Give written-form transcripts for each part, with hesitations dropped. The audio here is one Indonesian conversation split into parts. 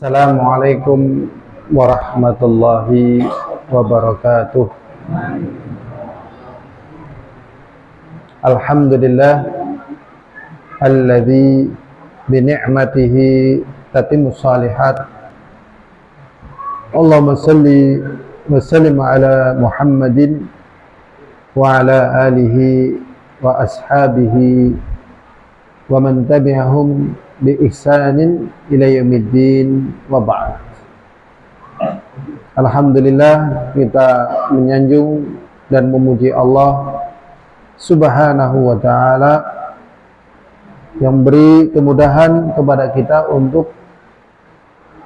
Assalamualaikum warahmatullahi wabarakatuh. Alhamdulillah alladzi bi ni'matihi tatimmus shalihat. Allahumma salli wa sallim ala Muhammadin wa ala alihi wa ashabihi wa man tabi'ahum bi ihsanin ila yaumiddin wa ba'd. Alhamdulillah, kita menyanjung dan memuji Allah Subhanahu wa ta'ala yang beri kemudahan kepada kita untuk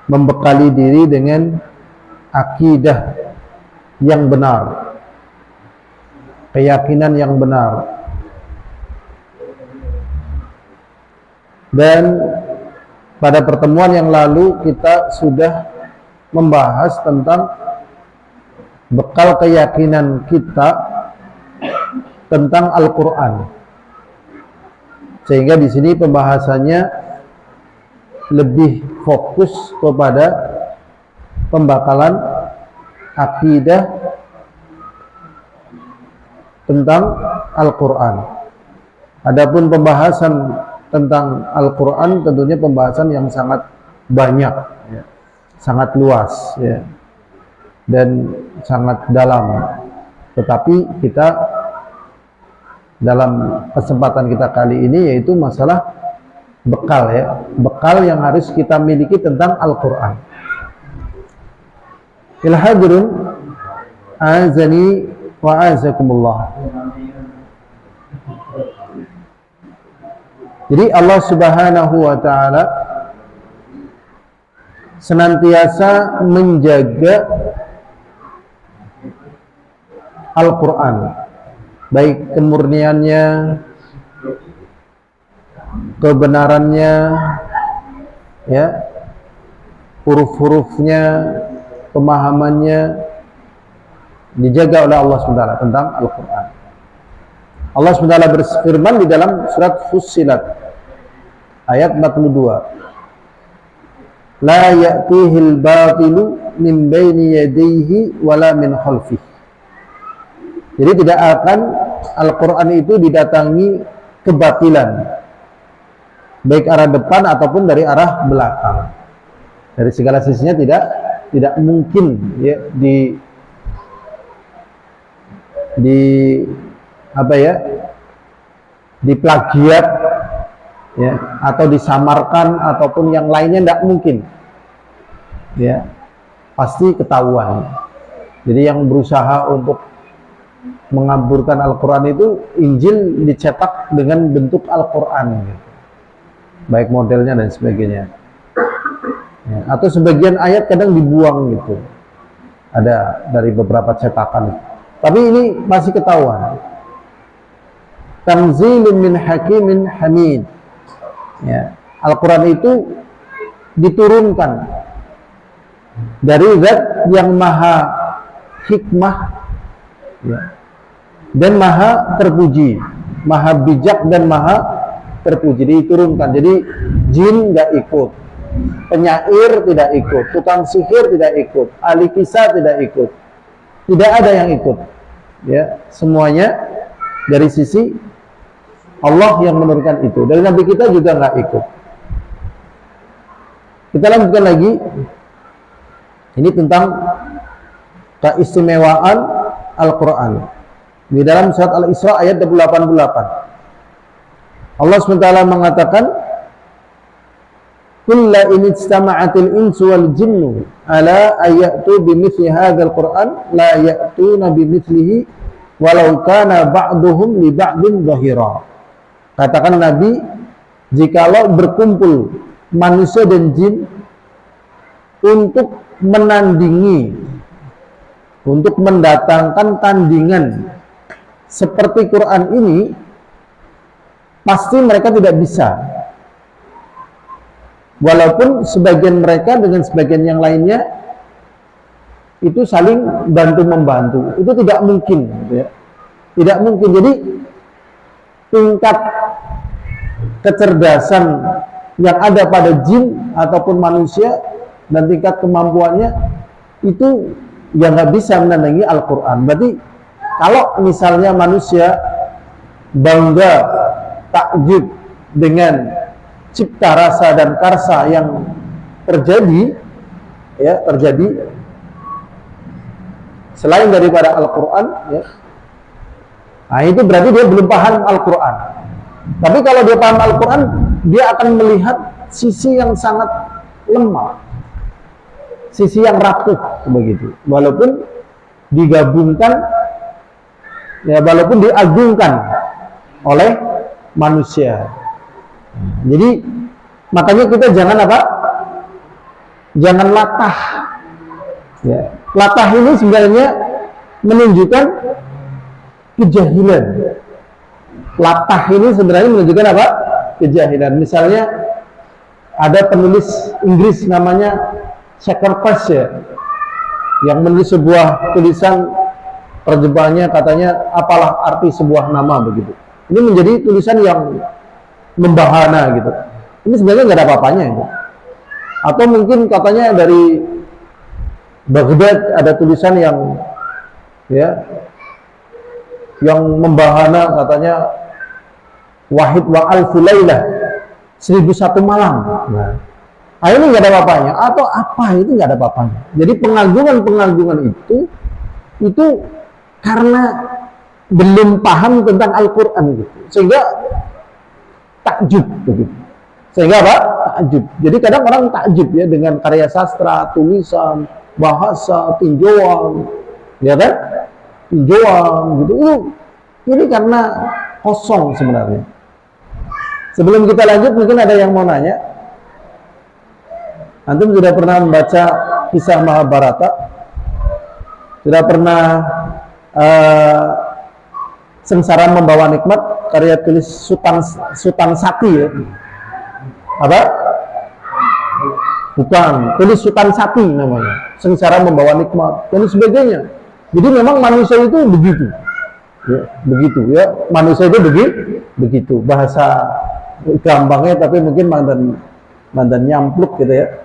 membekali diri dengan akidah yang benar, keyakinan yang benar. Dan pada pertemuan yang lalu kita sudah membahas tentang bekal keyakinan kita tentang Al-Quran, sehingga di sini pembahasannya lebih fokus kepada pembakalan akidah tentang Al-Quran. Adapun pembahasan tentang Al-Quran tentunya pembahasan yang sangat banyak, ya, sangat luas, ya, dan sangat dalam. Tetapi kita dalam kesempatan kita kali ini yaitu masalah bekal, ya, bekal yang harus kita miliki tentang Al-Quran. Ilhadirun azani wa azakumullah. Jadi Allah Subhanahu wa ta'ala senantiasa menjaga Al-Quran, baik kemurniannya, kebenarannya, ya, huruf-hurufnya, pemahamannya dijaga oleh Allah SWT tentang Al-Quran. Allah SWT berfirman di dalam surat Fussilat ayat 42, la ya'tihil batilu min baini yadayhi wala min khalfih. Jadi tidak akan Al-Quran itu didatangi kebatilan, baik arah depan ataupun dari arah belakang. Dari segala sisinya tidak mungkin, ya, diplagiat, ya, atau disamarkan ataupun yang lainnya, tidak mungkin, ya, pasti ketahuan. Jadi yang berusaha untuk mengaburkan Al-Quran itu, Injil dicetak dengan bentuk Al-Quran, gitu, baik modelnya dan sebagainya, ya, atau sebagian ayat kadang dibuang, gitu, ada dari beberapa cetakan. Tapi ini masih ketahuan. Tanzilun min hakimin hamid. Ya, Al-Quran itu diturunkan dari zat yang maha hikmah, ya, dan maha terpuji, maha bijak dan maha terpuji. Diturunkan. Jadi jin nggak ikut, penyair tidak ikut, tukang sihir tidak ikut, ahli kisah tidak ikut, tidak ada yang ikut, ya, semuanya dari sisi Allah yang menurunkan itu. Dari Nabi kita juga nggak ikut. Kita lanjutkan lagi. Ini tentang keistimewaan Al-Quran di dalam surat Al-Isra ayat 88. Allah SWT mengatakan, kulla in ijtama'atil insu wal jinnu ala ayatu bimithli hadzal Qur'an la ya'tuna bimithlihi walau kana ba'duhum li ba'din dhahira. Katakan Nabi, jikalau berkumpul manusia dan jin untuk menandingi, untuk mendatangkan tandingan seperti Quran ini, pasti mereka tidak bisa. Walaupun sebagian mereka dengan sebagian yang lainnya itu saling bantu-membantu, itu tidak mungkin, ya. Tidak mungkin. Jadi tingkat kecerdasan yang ada pada jin ataupun manusia dan tingkat kemampuannya itu ya nggak bisa menandingi Al-Quran. Berarti kalau misalnya manusia bangga, takjub dengan cipta rasa dan karsa yang terjadi selain daripada Al-Quran, ya, nah itu berarti dia belum paham Al-Quran. Tapi kalau dia paham Al-Quran, dia akan melihat sisi yang sangat lemah, sisi yang rapuh begitu. Walaupun digabungkan, ya, walaupun diagungkan oleh manusia. Jadi makanya kita jangan apa? Jangan latah. Ya. Latah ini sebenarnya menunjukkan kejahilan. Latah ini sebenarnya menunjukkan apa? Kejahilan. Misalnya ada penulis Inggris namanya Shaker Press, ya, yang menulis sebuah tulisan, terjemahannya katanya apalah arti sebuah nama begitu. Ini menjadi tulisan yang membahana gitu. Ini sebenarnya nggak ada apa-apanya gitu. Atau mungkin katanya dari Baghdad ada tulisan yang membahana, katanya Wahid wa Alfu Lailah, 1001 malam. Nah, ini nggak ada apa-apanya. Atau apa itu nggak ada apa-apanya. Jadi pengagungan itu karena belum paham tentang Al-Quran gitu, sehingga takjub begitu. Sehingga apa? Takjub. Jadi kadang orang takjub ya dengan karya sastra, tulisan, bahasa, tinjauan, ya kan? Tinjauan gitu. Ini karena kosong sebenarnya. Sebelum kita lanjut, mungkin ada yang mau nanya. Antum sudah pernah membaca kisah Mahabharata? Sudah pernah Sengsara Membawa Nikmat, karya tulis Sutan Sati, ya? Apa? Bukan, tulis Sutan Sati namanya. Sengsara Membawa Nikmat dan sebagainya. Jadi memang manusia itu begitu, ya, begitu ya. Manusia itu begitu. Bahasa gampangnya, tapi mungkin mandan nyampluk gitu ya.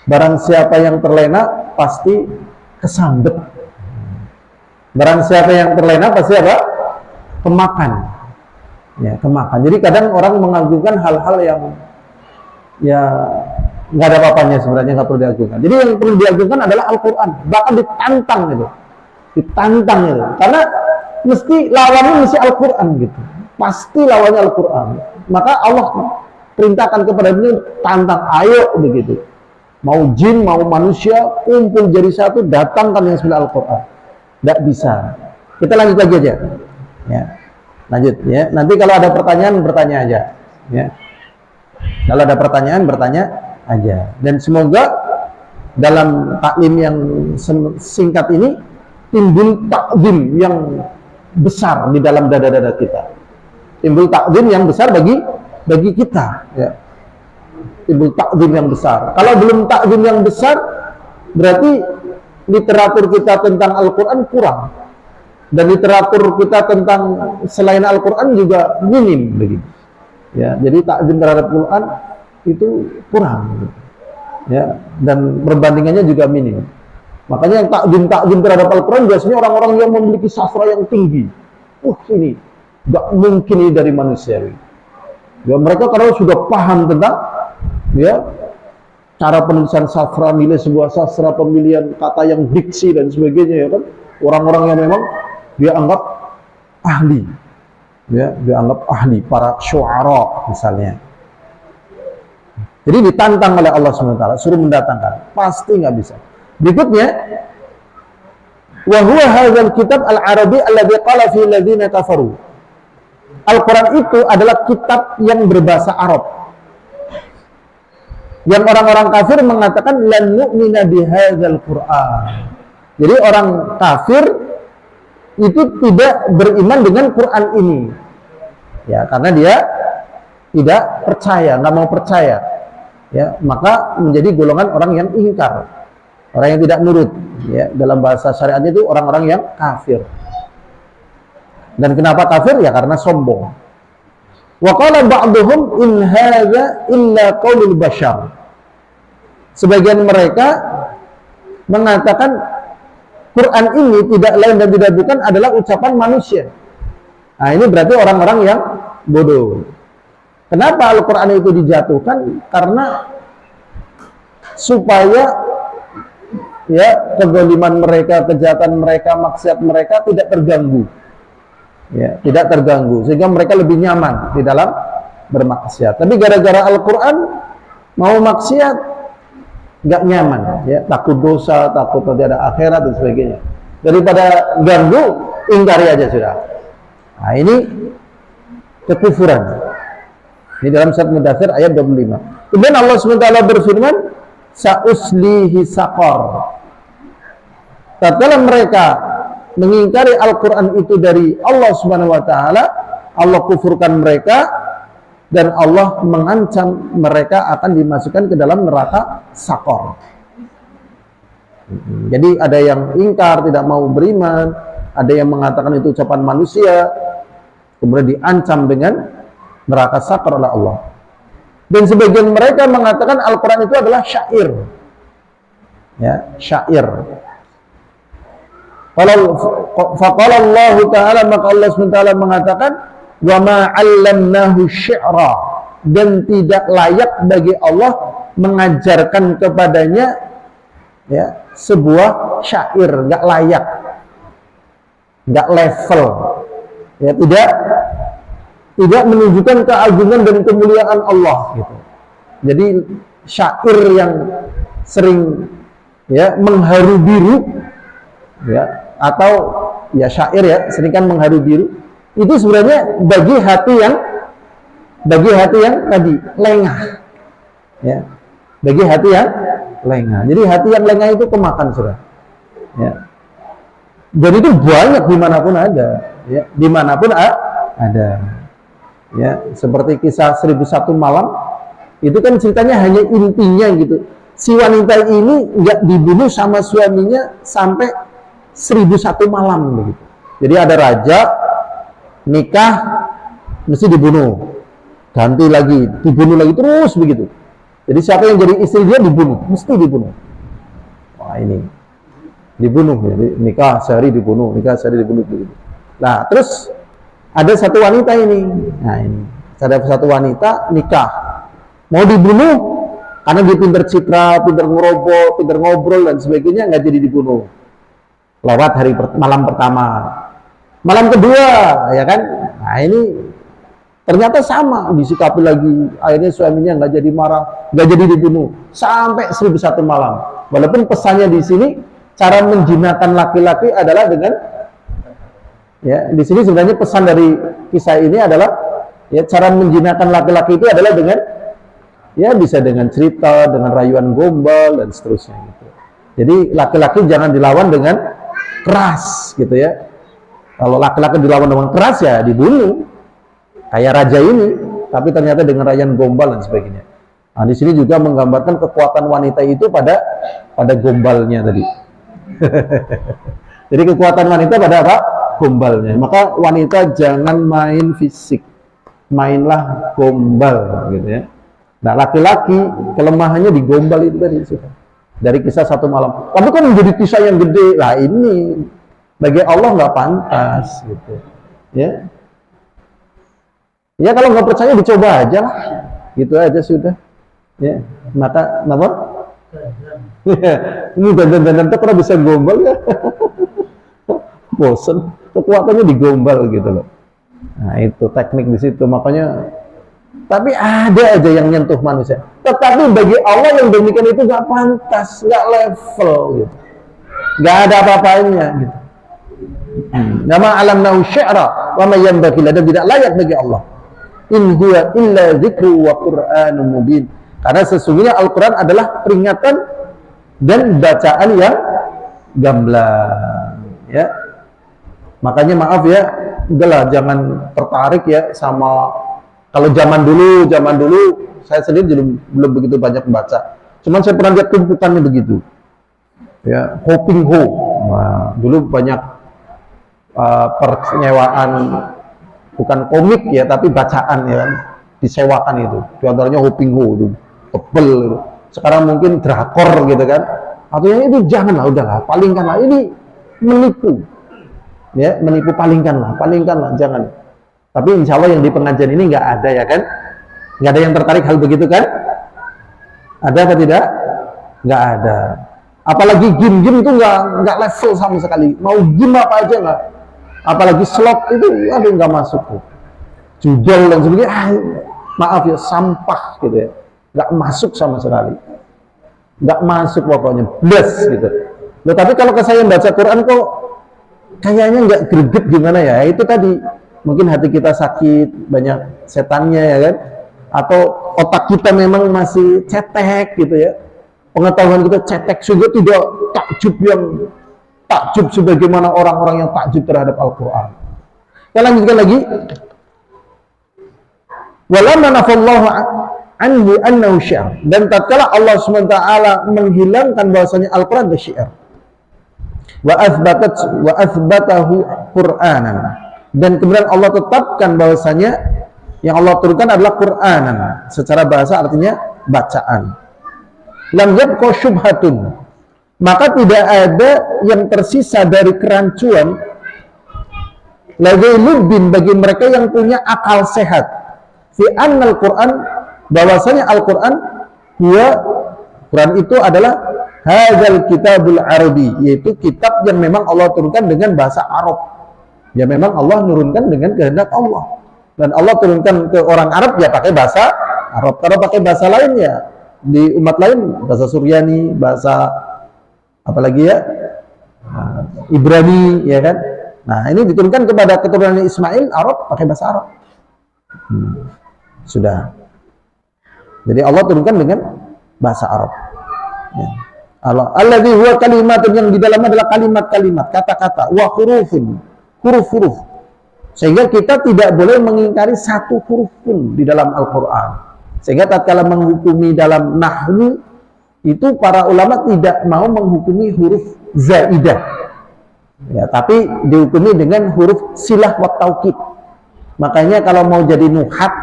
Barang siapa yang terlena pasti kesambet. Barang siapa yang terlena pasti apa? Kemakan. Ya, kemakan. Jadi kadang orang mengagungkan hal-hal yang ya nggak ada apa-apanya sebenarnya, nggak perlu diagungkan. Jadi yang perlu diagungkan adalah Al-Quran. Bahkan ditantang gitu. Ditantang gitu. Karena mesti lawannya mesti Al-Quran gitu. Pasti lawannya Al-Quran. Maka Allah perintahkan kepada dia, tantang, ayo begitu. Mau jin, mau manusia, kumpul jadi satu, datangkan yang sembilan Al-Quran. Tidak bisa. Kita lanjut lagi aja. Ya. Lanjut ya. Nanti kalau ada pertanyaan, bertanya aja. Ya. Kalau ada pertanyaan, bertanya aja. Dan semoga dalam taklim yang singkat ini timbul takdim yang besar di dalam dada-dada kita. Timbul takdim yang besar bagi kita. Ya. Timbul takdim yang besar. Kalau belum takdim yang besar, berarti literatur kita tentang Al-Quran kurang. Dan literatur kita tentang selain Al-Quran juga minim begitu. Ya, jadi takdim terhadap Al-Quran itu kurang gitu. Ya, dan perbandingannya juga minim. Makanya yang takdim terhadap Al-Quran biasanya orang-orang yang memiliki sastra yang tinggi. Ini gak mungkin ini dari manusia. Ya, mereka karena sudah paham tentang ya cara penulisan sastra, nilai sebuah sastra, pemilihan kata yang diksi dan sebagainya, ya kan? Orang-orang yang memang dia anggap ahli, ya, dia anggap ahli, para syu'ara misalnya. Jadi ditantang oleh Allah SWT, suruh mendatangkan, pasti nggak bisa. Berikutnya, wa huwa hadzal kitab al-arabi alladzi qala fi alladziina kafaru. Al-Quran itu adalah kitab yang berbahasa Arab. Yang orang-orang kafir mengatakan lan nu'mina bihadzal Qur'an. Jadi orang kafir itu tidak beriman dengan Quran ini. Ya, karena dia tidak percaya, nggak mau percaya. Ya, maka menjadi golongan orang yang ingkar. Orang yang tidak nurut. Ya, dalam bahasa syariatnya itu orang-orang yang kafir. Dan kenapa kafir? Ya karena sombong. Wa qala ba'duhum in hadza illa qaulul bashar. Sebagian mereka mengatakan Quran ini tidak lain dan tidak bukan adalah ucapan manusia. Nah, ini berarti orang-orang yang bodoh. Kenapa Al-Quran itu dijatuhkan? Karena supaya ya kezaliman mereka, kejahatan mereka, maksiat mereka tidak terganggu. Ya, tidak terganggu sehingga mereka lebih nyaman di dalam bermaksiat. Tapi gara-gara Al-Quran mau maksiat nggak nyaman, ya, takut dosa, takut nanti ada akhirat dan sebagainya. Daripada ganggu, ingkari aja sudah. Nah, ini kekufuran. Ini dalam surat Mudaththir ayat 25. Kemudian Allah SWT berfirman, sa'uslihi saqar. Tatkala mereka mengingkari Al-Quran itu dari Allah SWT, Allah kufurkan mereka dan Allah mengancam mereka akan dimasukkan ke dalam neraka saqar. Jadi ada yang ingkar, tidak mau beriman, ada yang mengatakan itu ucapan manusia, kemudian diancam dengan neraka saqar oleh Allah. Dan sebagian mereka mengatakan Al-Quran itu adalah syair. Ya, syair. Faqala Allah Ta'ala, maka Allah SWT mengatakan, wa ma 'allamnahu syi'ra, dan tidak layak bagi Allah mengajarkan kepadanya ya sebuah syair, enggak layak, enggak level. Ya, tidak menunjukkan keagungan dan kemuliaan Allah gitu. Jadi syair yang sering ya mengharu biru ya, atau ya syair ya sering kan mengharu biru, itu sebenarnya bagi hati yang tadi lengah ya, bagi hati yang lengah. Jadi hati yang lengah itu kemakan sudah ya. Jadi itu banyak dimanapun ada ya, dimanapun ada ya, seperti kisah 1001 malam itu kan ceritanya hanya intinya gitu, si wanita ini nggak dibunuh sama suaminya sampai 1001 malam begitu. Jadi ada raja nikah mesti dibunuh, ganti lagi, dibunuh lagi, terus begitu. Jadi siapa yang jadi istri dia dibunuh, mesti dibunuh. Wah, ini dibunuh, jadi nikah sehari dibunuh, nikah sehari dibunuh begitu. Nah, terus ada satu wanita ini. Nah, ini ada satu wanita nikah mau dibunuh karena dia pinter citra, pinter ngerobot, pinter ngobrol dan sebagainya, nggak jadi dibunuh. Lewat malam pertama, malam kedua, ya kan? Nah, ini ternyata sama, disikapi lagi. Akhirnya suaminya nggak jadi marah, nggak jadi dibunuh sampai 1001 malam. Walaupun pesannya di sini cara menjinakkan laki-laki adalah dengan ya, di sini sebenarnya pesan dari kisah ini adalah ya cara menjinakkan laki-laki itu adalah dengan ya bisa dengan cerita, dengan rayuan gombal dan seterusnya gitu. Jadi laki-laki jangan dilawan dengan keras gitu ya. Kalau laki-laki dilawan dengan keras ya dibunuh. Kayak raja ini, tapi ternyata dengan rayuan gombal dan sebagainya. Nah, di sini juga menggambarkan kekuatan wanita itu pada gombalnya tadi. Jadi kekuatan wanita pada apa? Gombalnya. Maka wanita jangan main fisik, mainlah gombal gitu ya. Nah, laki-laki kelemahannya di gombal itu tadi sudah. Dari kisah 1 malam. Tapi kan menjadi kisah yang gede. Lah ini bagi Allah nggak pantas gitu. Ya. Ya kalau nggak percaya dicoba aja lah. Gitu aja sudah. Ya. Maka kenapa? Ini dandan-dandan tuh pernah bisa gombal ya. Bosen. Kekuatannya digombal gitu loh. Nah, itu teknik di situ. Makanya tapi ada aja yang nyentuh manusia. Tetapi bagi Allah yang demikian itu nggak pantas, nggak level gitu. Nggak ada apa-apanya gitu. Nama alamnahu syi'ra wa ma yanbaghi lahu, dan tidak layak bagi Allah. In huwa illa dzikru wa qur'anun mubin. Karena sesungguhnya Al-Qur'an adalah peringatan dan bacaan yang gamblang ya. Makanya maaf ya, udahlah jangan tertarik ya sama. Kalau zaman dulu saya sendiri belum begitu banyak baca. Cuman saya pernah lihat tumpukannya begitu. Ya, Hoping Ho. Nah, dulu banyak penyewaan, bukan komik ya, tapi bacaan ya kan, disewakan itu. Di antaranya Hoping Ho itu tebel itu. sekarang mungkin drakor gitu kan, atau yang itu janganlah, udahlah, palingkanlah, ini menipu, ya, menipu, palingkanlah, jangan. Tapi insya Allah yang di pengajian ini nggak ada ya kan, nggak ada yang tertarik hal begitu kan? Ada apa tidak? Nggak ada. Apalagi game-game itu nggak level sama sekali. Mau game apa aja nggak. Apalagi slot itu, aduh, nggak masuk tuh. Judol dan sebagainya, maaf ya, sampah gitu ya, nggak masuk sama sekali, nggak masuk pokoknya, bless gitu. Loh, tapi kalau ke saya baca Quran kok kayaknya nggak greget gimana ya? Itu tadi mungkin hati kita sakit, banyak setannya ya kan, atau otak kita memang masih cetek gitu ya, pengetahuan kita cetek juga, tidak takjub sebagaimana orang-orang yang takjub terhadap Al-Quran. Kita lanjutkan lagi. Walamma nafallahu anhu annahu syi'r, dan tatkala Allah SWT menghilangkan bahwasanya Al-Quran itu syi'r, wa athbatahu Qur'anan, dan kemudian Allah tetapkan bahwasanya yang Allah turunkan adalah Qur'anan, secara bahasa artinya bacaan. Lam yabqa syubhatun, maka tidak ada yang tersisa dari kerancuan lagi lubin bagi mereka yang punya akal sehat, fi annal Qur'an, bahwasanya Al-Quran Quran itu adalah hadzal kitabul arabi, yaitu kitab yang memang Allah turunkan dengan bahasa Arab. Ya memang Allah turunkan dengan kehendak Allah, dan Allah turunkan ke orang Arab ya pakai bahasa Arab. Kalau pakai bahasa lain ya di umat lain bahasa Suryani, bahasa apalagi ya, Ibrani ya kan. Nah, ini diturunkan kepada keturunan Ismail, Arab pakai bahasa Arab. Sudah. Jadi Allah turunkan dengan bahasa Arab. Ya. Alladzi huwa kalimatun, yang di dalamnya adalah kalimat-kalimat, kata-kata, wa hurufun, huruf-huruf. Sehingga kita tidak boleh mengingkari satu huruf pun di dalam Al-Qur'an. Sehingga tatkala menghukumi dalam nahwu itu para ulama tidak mau menghukumi huruf zaidah. Ya, tapi dihukumi dengan huruf silah wa taukid. Makanya kalau mau jadi nuhat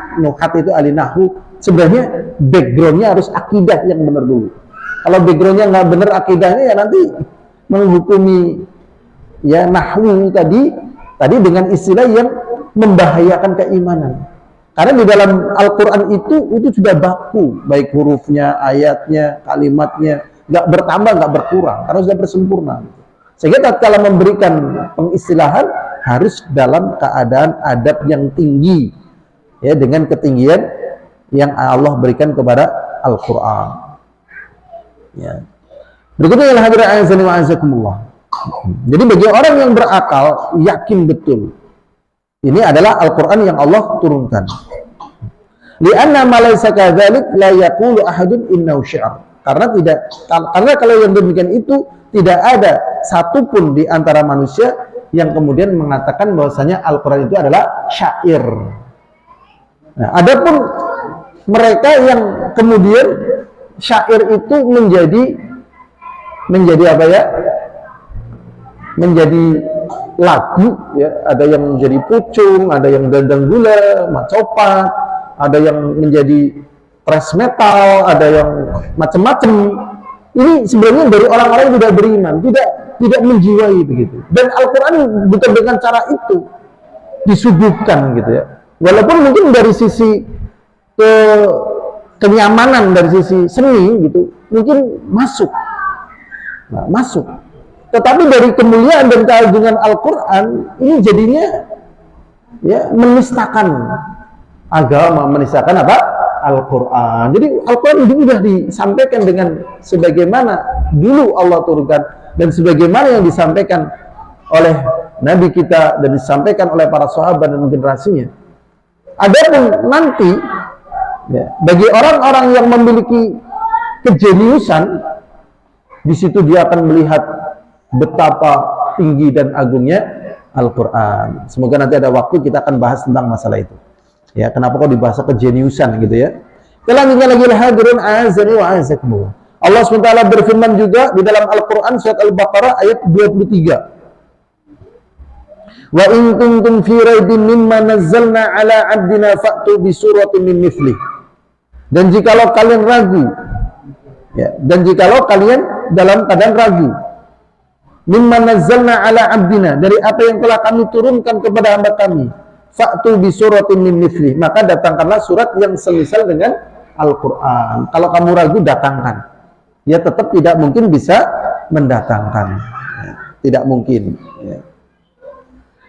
itu ahli nahwu, sebenarnya backgroundnya harus akidah yang benar dulu. Kalau backgroundnya nggak benar akidahnya, ya nanti menghukumi ya nahwu tadi dengan istilah yang membahayakan keimanan. Karena di dalam Al-Quran itu sudah baku, baik hurufnya, ayatnya, kalimatnya, nggak bertambah, nggak berkurang, karena sudah bersempurna. Sehingga tatkala memberikan pengistilahan harus dalam keadaan adab yang tinggi, ya, dengan ketinggian yang Allah berikan kepada Al-Quran. Ya. Berikutnya yang hadirin azani wa azakumullah. Jadi bagi orang yang berakal, yakin betul ini adalah Al-Quran yang Allah turunkan. Li'anna ma laysa kadzalik la yaqulu ahadun innahu syi'r. Karena kalau yang demikian itu tidak ada satupun di antara manusia yang kemudian mengatakan bahwasanya Al-Quran itu adalah syair. Nah, adapun mereka yang kemudian syair itu menjadi apa ya? Menjadi lagu ya, ada yang menjadi pucung, ada yang dandang gula, macopat, ada yang menjadi thrash metal, ada yang macam-macam. Ini sebenarnya dari orang-orang yang tidak beriman, tidak menjiwai begitu. Dan Al-Quran bukan dengan cara itu disuguhkan gitu ya. Walaupun mungkin dari sisi kenyamanan, dari sisi seni gitu, mungkin masuk. Nah, masuk. Tetapi dari kemuliaan dan keagungan Al-Quran ini jadinya ya menistakan agama, menistakan apa? Al-Quran. Jadi Al-Quran itu sudah disampaikan dengan sebagaimana dulu Allah turunkan dan sebagaimana yang disampaikan oleh Nabi kita dan disampaikan oleh para sahabat dan generasinya. Adapun nanti ya, bagi orang-orang yang memiliki kejeniusan, di situ dia akan melihat betapa tinggi dan agungnya Al-Quran. Semoga nanti ada waktu kita akan bahas tentang masalah itu. Ya, kenapa kok dibahas kejeniusan gitu ya? Kita lanjutkan lagi, hadirin azani wa azakumullah. Allah SWT berfirman juga di dalam Al-Quran surat Al-Baqarah ayat 23. Wa in kuntum fi raibin mimma nazzalna ala 'abdina fa'tu bi suratin min mithlih. Dan jikalau kalian ragu Ya, dan jikalau kalian dalam keadaan ragu, mimma nazzalna ala abdina, dari apa yang telah kami turunkan kepada hamba kami, fa'tu bi suratin min mithli, maka datangkanlah surat yang semisal dengan Al-Quran. Kalau kamu ragu, datangkan. Ya, tetap tidak mungkin bisa mendatangkan. Ya, tidak mungkin. Ya.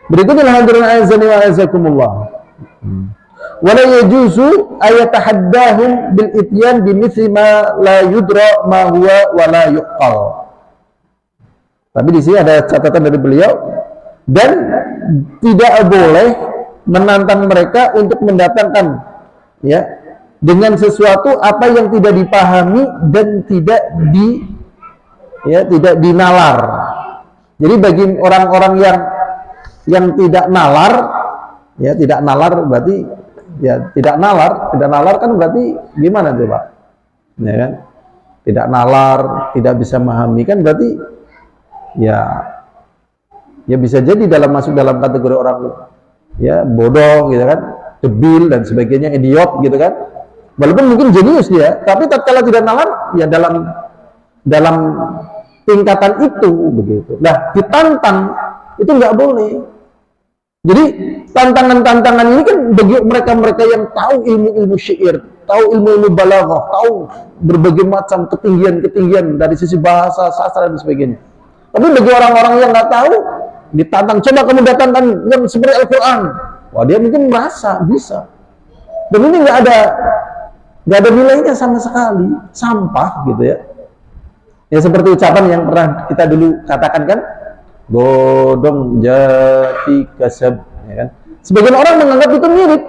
Berikutnya hadirin azani wa azakumullah. Wala yajuzu ayatahaddahum bil ityan bimithli ma la yudra ma huwa wa la yuqal. Tapi di sini ada catatan dari beliau, dan tidak boleh menantang mereka untuk mendatangkan ya dengan sesuatu apa yang tidak dipahami dan tidak dinalar. Jadi bagi orang-orang yang tidak nalar, ya tidak nalar berarti ya tidak nalar kan berarti gimana coba? Ya kan? Tidak nalar, tidak bisa memahami kan berarti ya bisa jadi masuk dalam kategori orang ya bodoh gitu kan, debil dan sebagainya, idiot gitu kan. Walaupun mungkin jenius dia, tapi tatkala tidak nalar ya dalam tingkatan itu begitu. Nah, ditantang itu nggak boleh. Jadi tantangan-tantangan ini kan bagi mereka-mereka yang tahu ilmu-ilmu syair, tahu ilmu-ilmu balaghah, tahu berbagai macam ketinggian-ketinggian dari sisi bahasa, sastra dan sebagainya. Tapi bagi orang-orang yang nggak tahu, ditantang, coba kamu datangkan yang seperti Al-Quran. Wah, dia mungkin merasa bisa. Dan ini nggak ada nilainya sama sekali, sampah gitu ya. Ya seperti ucapan yang pernah kita dulu katakan kan, godong jati kasab, ya kan? Sebagian orang menganggap itu mirip,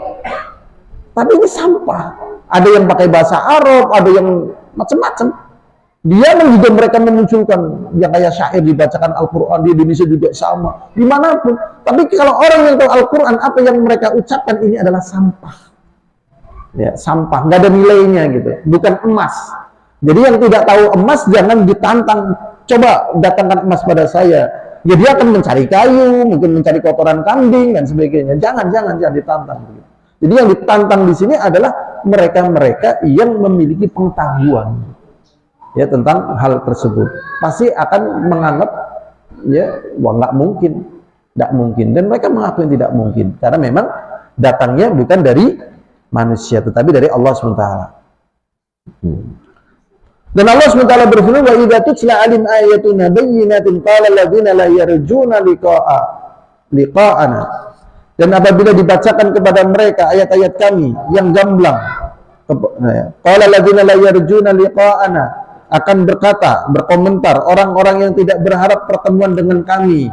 tapi ini sampah. Ada yang pakai bahasa Arab, ada yang macam-macam. Dia juga mereka memunculkan yang kayak syair dibacakan Al-Quran di Indonesia juga sama, dimanapun. Tapi kalau orang yang tahu Al-Quran, apa yang mereka ucapkan ini adalah sampah. Ya, sampah, nggak ada nilainya gitu, bukan emas. Jadi yang tidak tahu emas jangan ditantang, coba datangkan emas pada saya. Ya dia akan mencari kayu, mungkin mencari kotoran kambing dan sebagainya. Jangan ditantang. Jadi yang ditantang di sini adalah mereka-mereka yang memiliki pengetahuan ya tentang hal tersebut. Pasti akan menganggap ya, wah nggak mungkin. Dan mereka mengakui tidak mungkin karena memang datangnya bukan dari manusia, tetapi dari Allah SWT. Dan Allah SWT berfirman, wa idza tutla 'alaihim ayatuna bayyinatin qala alladziina la yarjuna liqa'ana. Dan apabila dibacakan kepada mereka ayat-ayat kami yang gamblang, qala alladziina la yarjuna liqa'ana, akan berkomentar orang-orang yang tidak berharap pertemuan dengan kami.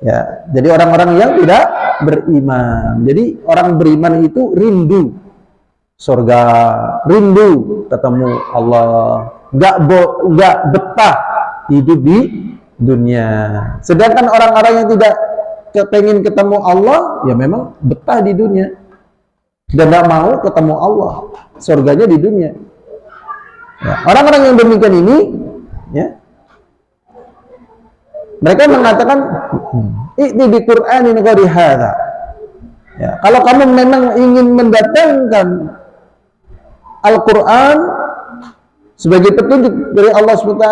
Ya, jadi orang-orang yang tidak beriman. Jadi orang beriman itu rindu surga, rindu ketemu Allah, nggak betah hidup di dunia. Sedangkan orang-orang yang tidak pengen ketemu Allah, ya memang betah di dunia dan nggak mau ketemu Allah, surganya di dunia. Ya, orang-orang yang demikian ini, ya, mereka mengatakan, "I'ti bi Qur'anin ghairi hadza." Ya, kalau kamu memang ingin mendatangkan Al-Quran sebagai petunjuk dari Allah SWT,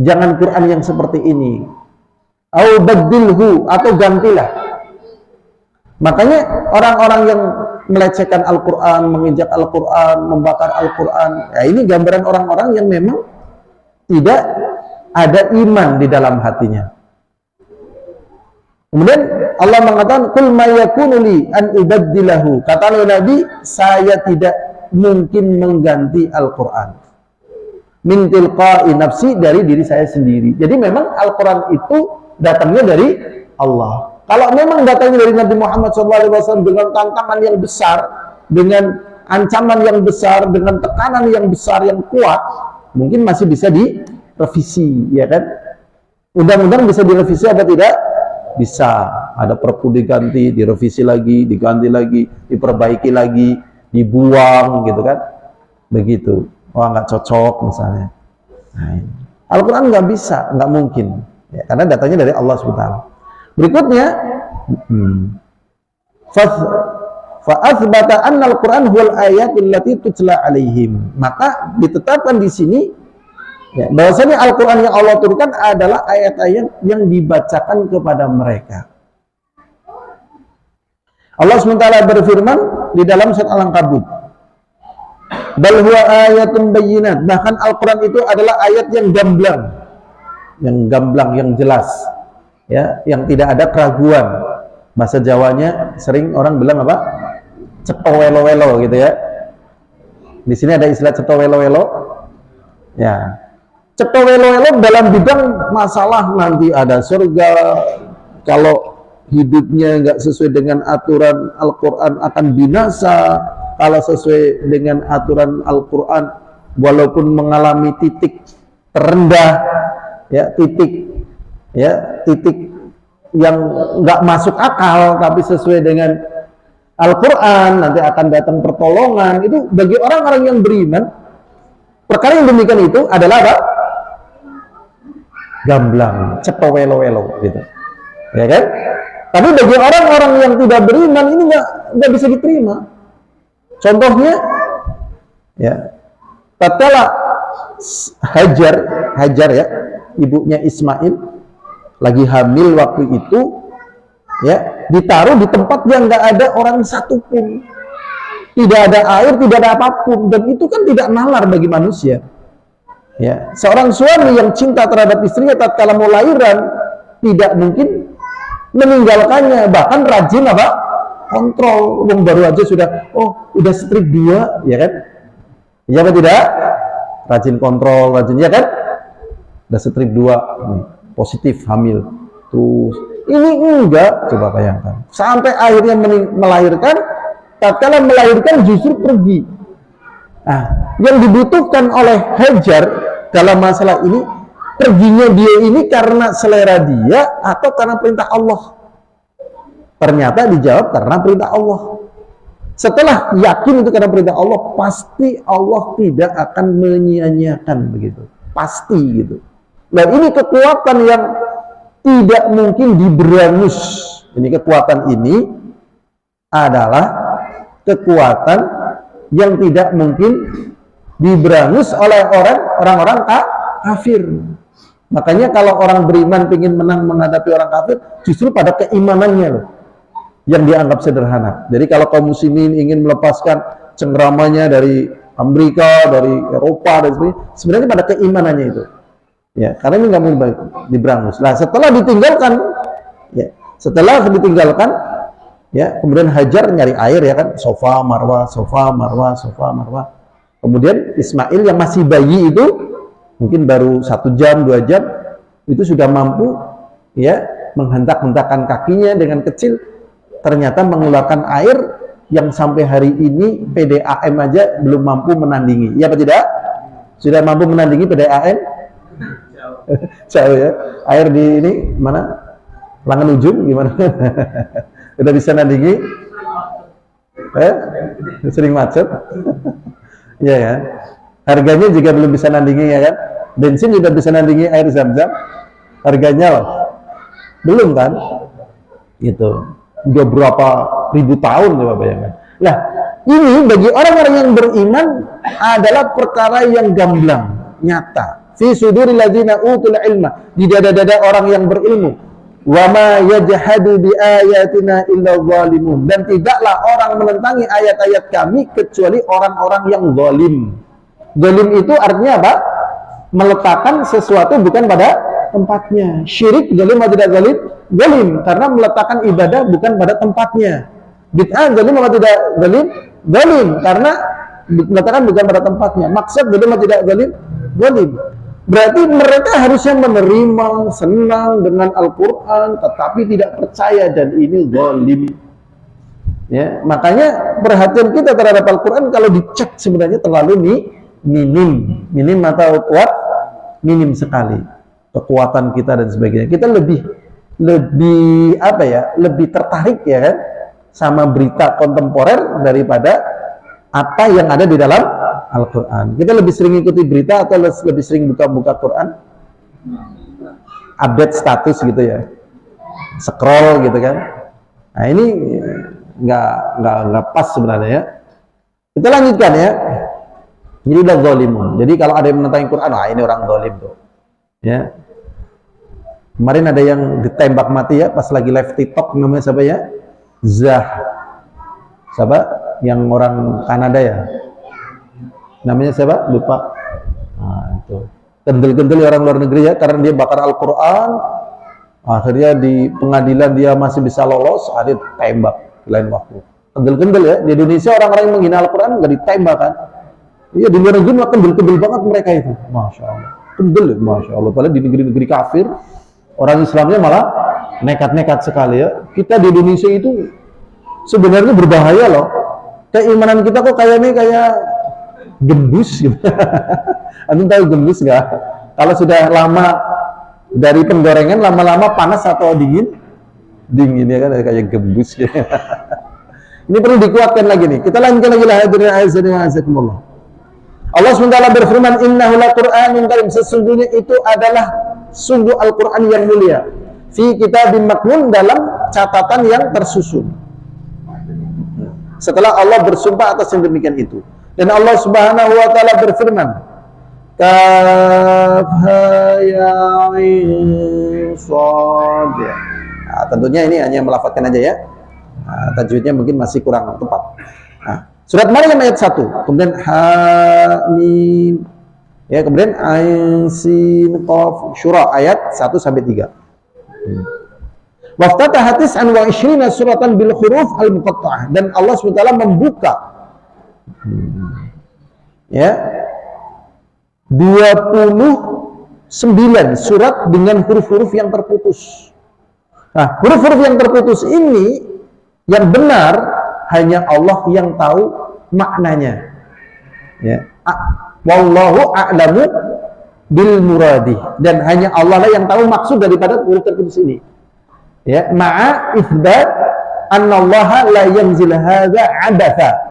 jangan Quran yang seperti ini. Au badilhu, atau gantilah. Makanya orang-orang yang melecehkan Al-Quran, menginjak Al-Quran, membakar Al-Quran, ya ini gambaran orang-orang yang memang tidak ada iman di dalam hatinya. Kemudian Allah mengatakan, "Qul ma yakunu li an ubaddilahu." Kata Nabi, saya tidak mungkin mengganti Al-Quran min tilqa'i nafsi, dari diri saya sendiri. Jadi memang Al-Quran itu datangnya dari Allah. Kalau memang datangnya dari Nabi Muhammad SAW dengan tantangan yang besar, dengan ancaman yang besar, dengan tekanan yang besar, yang kuat, mungkin masih bisa direvisi, ya kan? Undang-undang bisa direvisi apa tidak? Bisa. Ada perpu diganti, direvisi lagi, diganti lagi, diperbaiki lagi, dibuang gitu kan, begitu. Wah, nggak cocok misalnya. Nah, Al-Quran nggak bisa, nggak mungkin ya, karena datanya dari Allah SWT. Berikutnya, fa athbata anna al-Qur'an huwal ayatul lati tutla alaihim. Maka ditetapkan di sini ya, bahwasanya Al-Qur'an yang Allah turunkan adalah ayat-ayat yang dibacakan kepada mereka. Allah SWT berfirman di dalam surat Al-Ankabut, bal huwa ayatun bayyinat. Bahkan Al-Qur'an itu adalah ayat yang gamblang, yang jelas, ya, yang tidak ada keraguan. Bahasa Jawanya sering orang bilang apa? Ceto welo-welo gitu ya. Di sini ada istilah ceto welo-welo. Ya. Ceto welo-welo dalam bidang masalah nanti ada surga, kalau hidupnya nggak sesuai dengan aturan Al-Qur'an akan binasa. Kalau sesuai dengan aturan Al-Qur'an walaupun mengalami titik terendah, ya, titik yang nggak masuk akal, tapi sesuai dengan Al-Qur'an nanti akan datang pertolongan. Itu bagi orang-orang yang beriman, perkara yang demikian itu adalah apa? Gamblang, cepo welo-welo gitu, ya kan? Tapi bagi orang-orang yang tidak beriman ini nggak bisa diterima. Contohnya, ya, tatkala Hajar ya, ibunya Ismail lagi hamil waktu itu, ya, ditaruh di tempat yang nggak ada orang satupun, tidak ada air, tidak ada apapun, dan itu kan tidak nalar bagi manusia. Ya, seorang suami yang cinta terhadap istrinya tatkala mau lahiran tidak mungkin meninggalkannya, bahkan rajin apa? Kontrol. Yang baru aja sudah, udah strip 2, ya kan? Ya apa tidak? Rajin kontrol, rajin, ya kan? Udah strip 2, nih, positif hamil. Terus ini enggak, coba bayangkan. Sampai akhirnya melahirkan, tatkala melahirkan justru pergi. Nah, yang dibutuhkan oleh Hajar dalam masalah ini, perginya dia ini karena selera dia atau karena perintah Allah? Ternyata dijawab karena perintah Allah. Setelah yakin itu karena perintah Allah, pasti Allah tidak akan menyia-nyiakan begitu. Pasti gitu. Nah, ini kekuatan yang tidak mungkin diberangus. Ini kekuatan ini adalah kekuatan yang tidak mungkin diberangus oleh orang-orang kafir. Makanya kalau orang beriman ingin menang menghadapi orang kafir, justru pada keimanannya loh, yang dianggap sederhana. Jadi kalau kaum muslimin ingin melepaskan cengkramannya dari Amerika, dari Eropa, dan sebagainya, sebenarnya pada keimanannya itu. Ya, karena ini nggak mungkin diberangus. Nah, setelah ditinggalkan, ya, kemudian Hajar nyari air, ya kan, Sofa Marwah. Kemudian Ismail yang masih bayi itu, mungkin baru 1 jam, 2 jam, itu sudah mampu, ya, menghentak-hentakkan kakinya dengan kecil, ternyata mengeluarkan air yang sampai hari ini PDAM aja belum mampu menandingi. Ya apa tidak? Sudah mampu menandingi PDAM? Jauh ya. Air di ini mana? Langan ujung gimana? Udah bisa nandingi? Sering macet. Iya ya. Harganya juga belum bisa nandingi, ya kan? Bensin juga bisa nandingi air Zam-Zam. Harganya loh. Belum kan? Gitu. Udah berapa ribu tahun, coba bayangkan. Nah, ini bagi orang-orang yang beriman adalah perkara yang gamblang, nyata. Fi suduril ladzina utul ilma, di dada-dada orang yang berilmu. Wa ma yajhadu bi ayatina illa zalimun, dan tidaklah orang menentangi ayat-ayat kami kecuali orang-orang yang zalim. Zalim itu artinya apa? Meletakkan sesuatu bukan pada tempatnya. Syirik zalim atau tidak zalim? Zalim, karena meletakkan ibadah bukan pada tempatnya. Bid'ah zalim atau tidak zalim? Zalim, karena meletakkan bukan pada tempatnya. Maksud zalim atau tidak zalim? Zalim. Berarti mereka harusnya menerima, senang dengan Al-Quran, tetapi tidak percaya, dan ini zalim. Ya, makanya perhatian kita terhadap Al-Quran kalau dicek sebenarnya terlalu minim atau kuat, minim sekali kekuatan kita dan sebagainya. Kita lebih apa ya, lebih tertarik, ya kan, sama berita kontemporer daripada apa yang ada di dalam Al-Quran. Kita lebih sering ikuti berita atau lebih sering buka-buka Quran? Update status gitu ya, scroll gitu kan. Nah, ini nggak pas sebenarnya ya. Kita lanjutkan ya. Jadi udah zalimun. Jadi kalau ada yang menentang Quran, ini orang zalim tuh. Ya. Kemarin ada yang ditembak mati ya pas lagi live TikTok, namanya siapa ya? Siapa? Yang orang Kanada ya. Namanya siapa? Lupa. Nah, itu. Kendel-kendel orang luar negeri ya, karena dia bakar Al-Quran. Akhirnya di pengadilan dia masih bisa lolos, ada tembak di lain waktu. Kendel-kendel ya. Di Indonesia orang-orang yang menghina Al-Quran nggak ditembak kan? Iya, di luar negeri mah kendel-kendel banget mereka itu. Masya Allah. Kendel ya, Masya Allah. Padahal di negeri-negeri kafir, orang Islamnya malah nekat-nekat sekali ya. Kita di Indonesia itu sebenarnya berbahaya loh. Keimanan kita kok kayaknya kayak gembus gitu. Antum tahu gembus nggak? Kalau sudah lama dari penggorengan, lama-lama panas atau dingin? Dingin ya kan, kayak gembus gitu. Ini perlu dikuatkan lagi nih. Kita lanjutkan lagi lah hadirin azakumullah. Allah SWT berfirman, innahu laqur'anun karim, sesungguhnya itu adalah sungguh Al-Quran yang mulia. Fi kitabim maknun, dalam catatan yang tersusun. Setelah Allah bersumpah atas yang demikian itu. Dan Allah Subhanahu wa taala berfirman, Kaf ha ya ain shad. Nah, tentunya ini hanya melafadzkan aja ya. Nah, tajwidnya mungkin masih kurang tepat. Nah, surat Maryam ayat 1, kemudian ha mim. Ya, kemudian ain sin qaf syura ayat 1 sampai 3. Waftataha tis'an wa ishrina suratan bil huruf al muqatta'ah, dan Allah SWT membuka ya 29 surat dengan huruf-huruf yang terputus. Nah, huruf-huruf yang terputus ini yang benar hanya Allah yang tahu maknanya. Ya. Wallahu a'lamu bil muradi, dan hanya Allah lah yang tahu maksud daripada huruf terputus ini. Ya, ma'a itsbat annallaha la yanzil hadza abatha.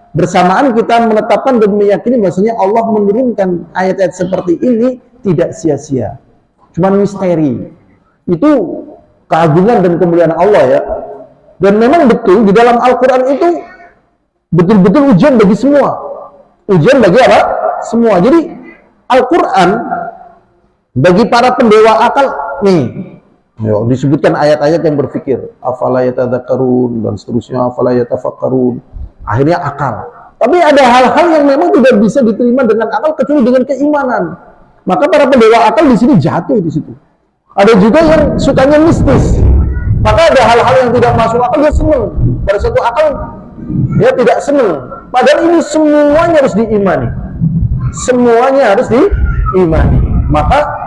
Bersamaan kita menetapkan dan meyakini bahwasanya Allah menurunkan ayat-ayat seperti ini tidak sia-sia. Cuman misteri. Itu keagungan dan kemuliaan Allah ya. Dan memang betul di dalam Al-Quran itu betul-betul ujian bagi semua. Ujian bagi apa? Semua. Jadi Al-Quran bagi para pendewa akal nih. Yo, disebutkan ayat-ayat yang berpikir, afala yatadzakkarun dan seterusnya, afala yatafakkarun. Akhirnya akal. Tapi ada hal-hal yang memang tidak bisa diterima dengan akal kecuali dengan keimanan. Maka para pendewa akal di sini jatuh di situ. Ada juga yang sukanya mistis. Maka ada hal-hal yang tidak masuk akal, dia senang. Pada satu akal dia tidak senang. Padahal ini semuanya harus diimani. Semuanya harus diimani. Maka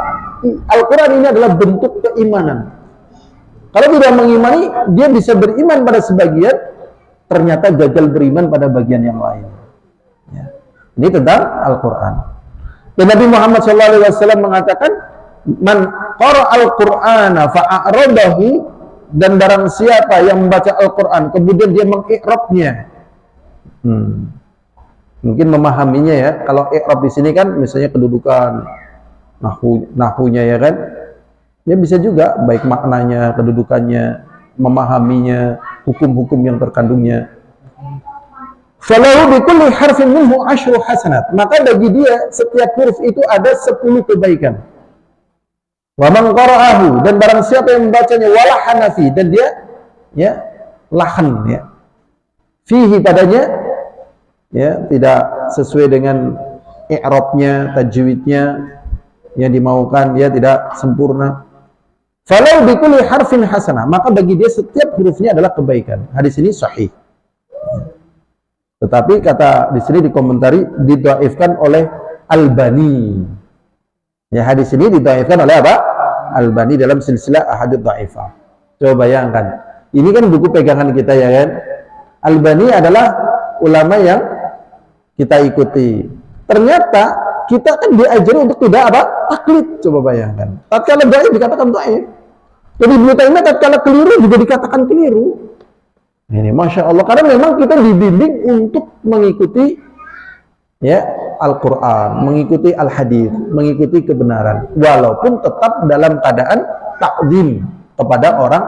Al-Quran ini adalah bentuk keimanan. Kalau tidak mengimani, dia bisa beriman pada sebagian, ternyata gagal beriman pada bagian yang lain. Ya. Ini tentang Al-Quran. Dan Nabi Muhammad SAW mengatakan, man qara al-Qur'ana fa'a'radahu, dan barang siapa yang membaca Al-Quran kemudian dia mengi'rabnya, mungkin memahaminya ya. Kalau i'rab di sini kan misalnya kedudukan, nahunya ya kan, dia bisa juga baik maknanya, kedudukannya, memahaminya, hukum-hukum yang terkandungnya. Falahu bikulli harfin minhu asyru hasanat, maka bagi dia setiap huruf itu ada 10 kebaikan. Wa man qara'ahu, dan barang siapa yang membacanya, walahana fi, dan dia ya lahan ya fihi, padanya ya tidak sesuai dengan i'rabnya, tajwidnya yang dimaukan, dia tidak sempurna. Falau bikulli harfin hasanah, maka bagi dia setiap hurufnya adalah kebaikan. Hadis ini sahih. Tetapi kata di sini dikomentari didhaifkan oleh Albani. Ya, hadis ini didhaifkan oleh apa? Albani dalam silsilah ahadits dhaifah. Coba bayangkan. Ini kan buku pegangan kita ya kan. Albani adalah ulama yang kita ikuti. Ternyata kita kan diajari untuk tidak apa? Taklid. Coba bayangkan. Tatkala dhaif dikatakan dhaif. Jadi Ibnu Taimiyah tatkala keliru juga dikatakan keliru. Ini Masya Allah, karena memang kita dibimbing untuk mengikuti ya Al-Quran, mengikuti Al-Hadis, mengikuti kebenaran, walaupun tetap dalam keadaan takzim kepada orang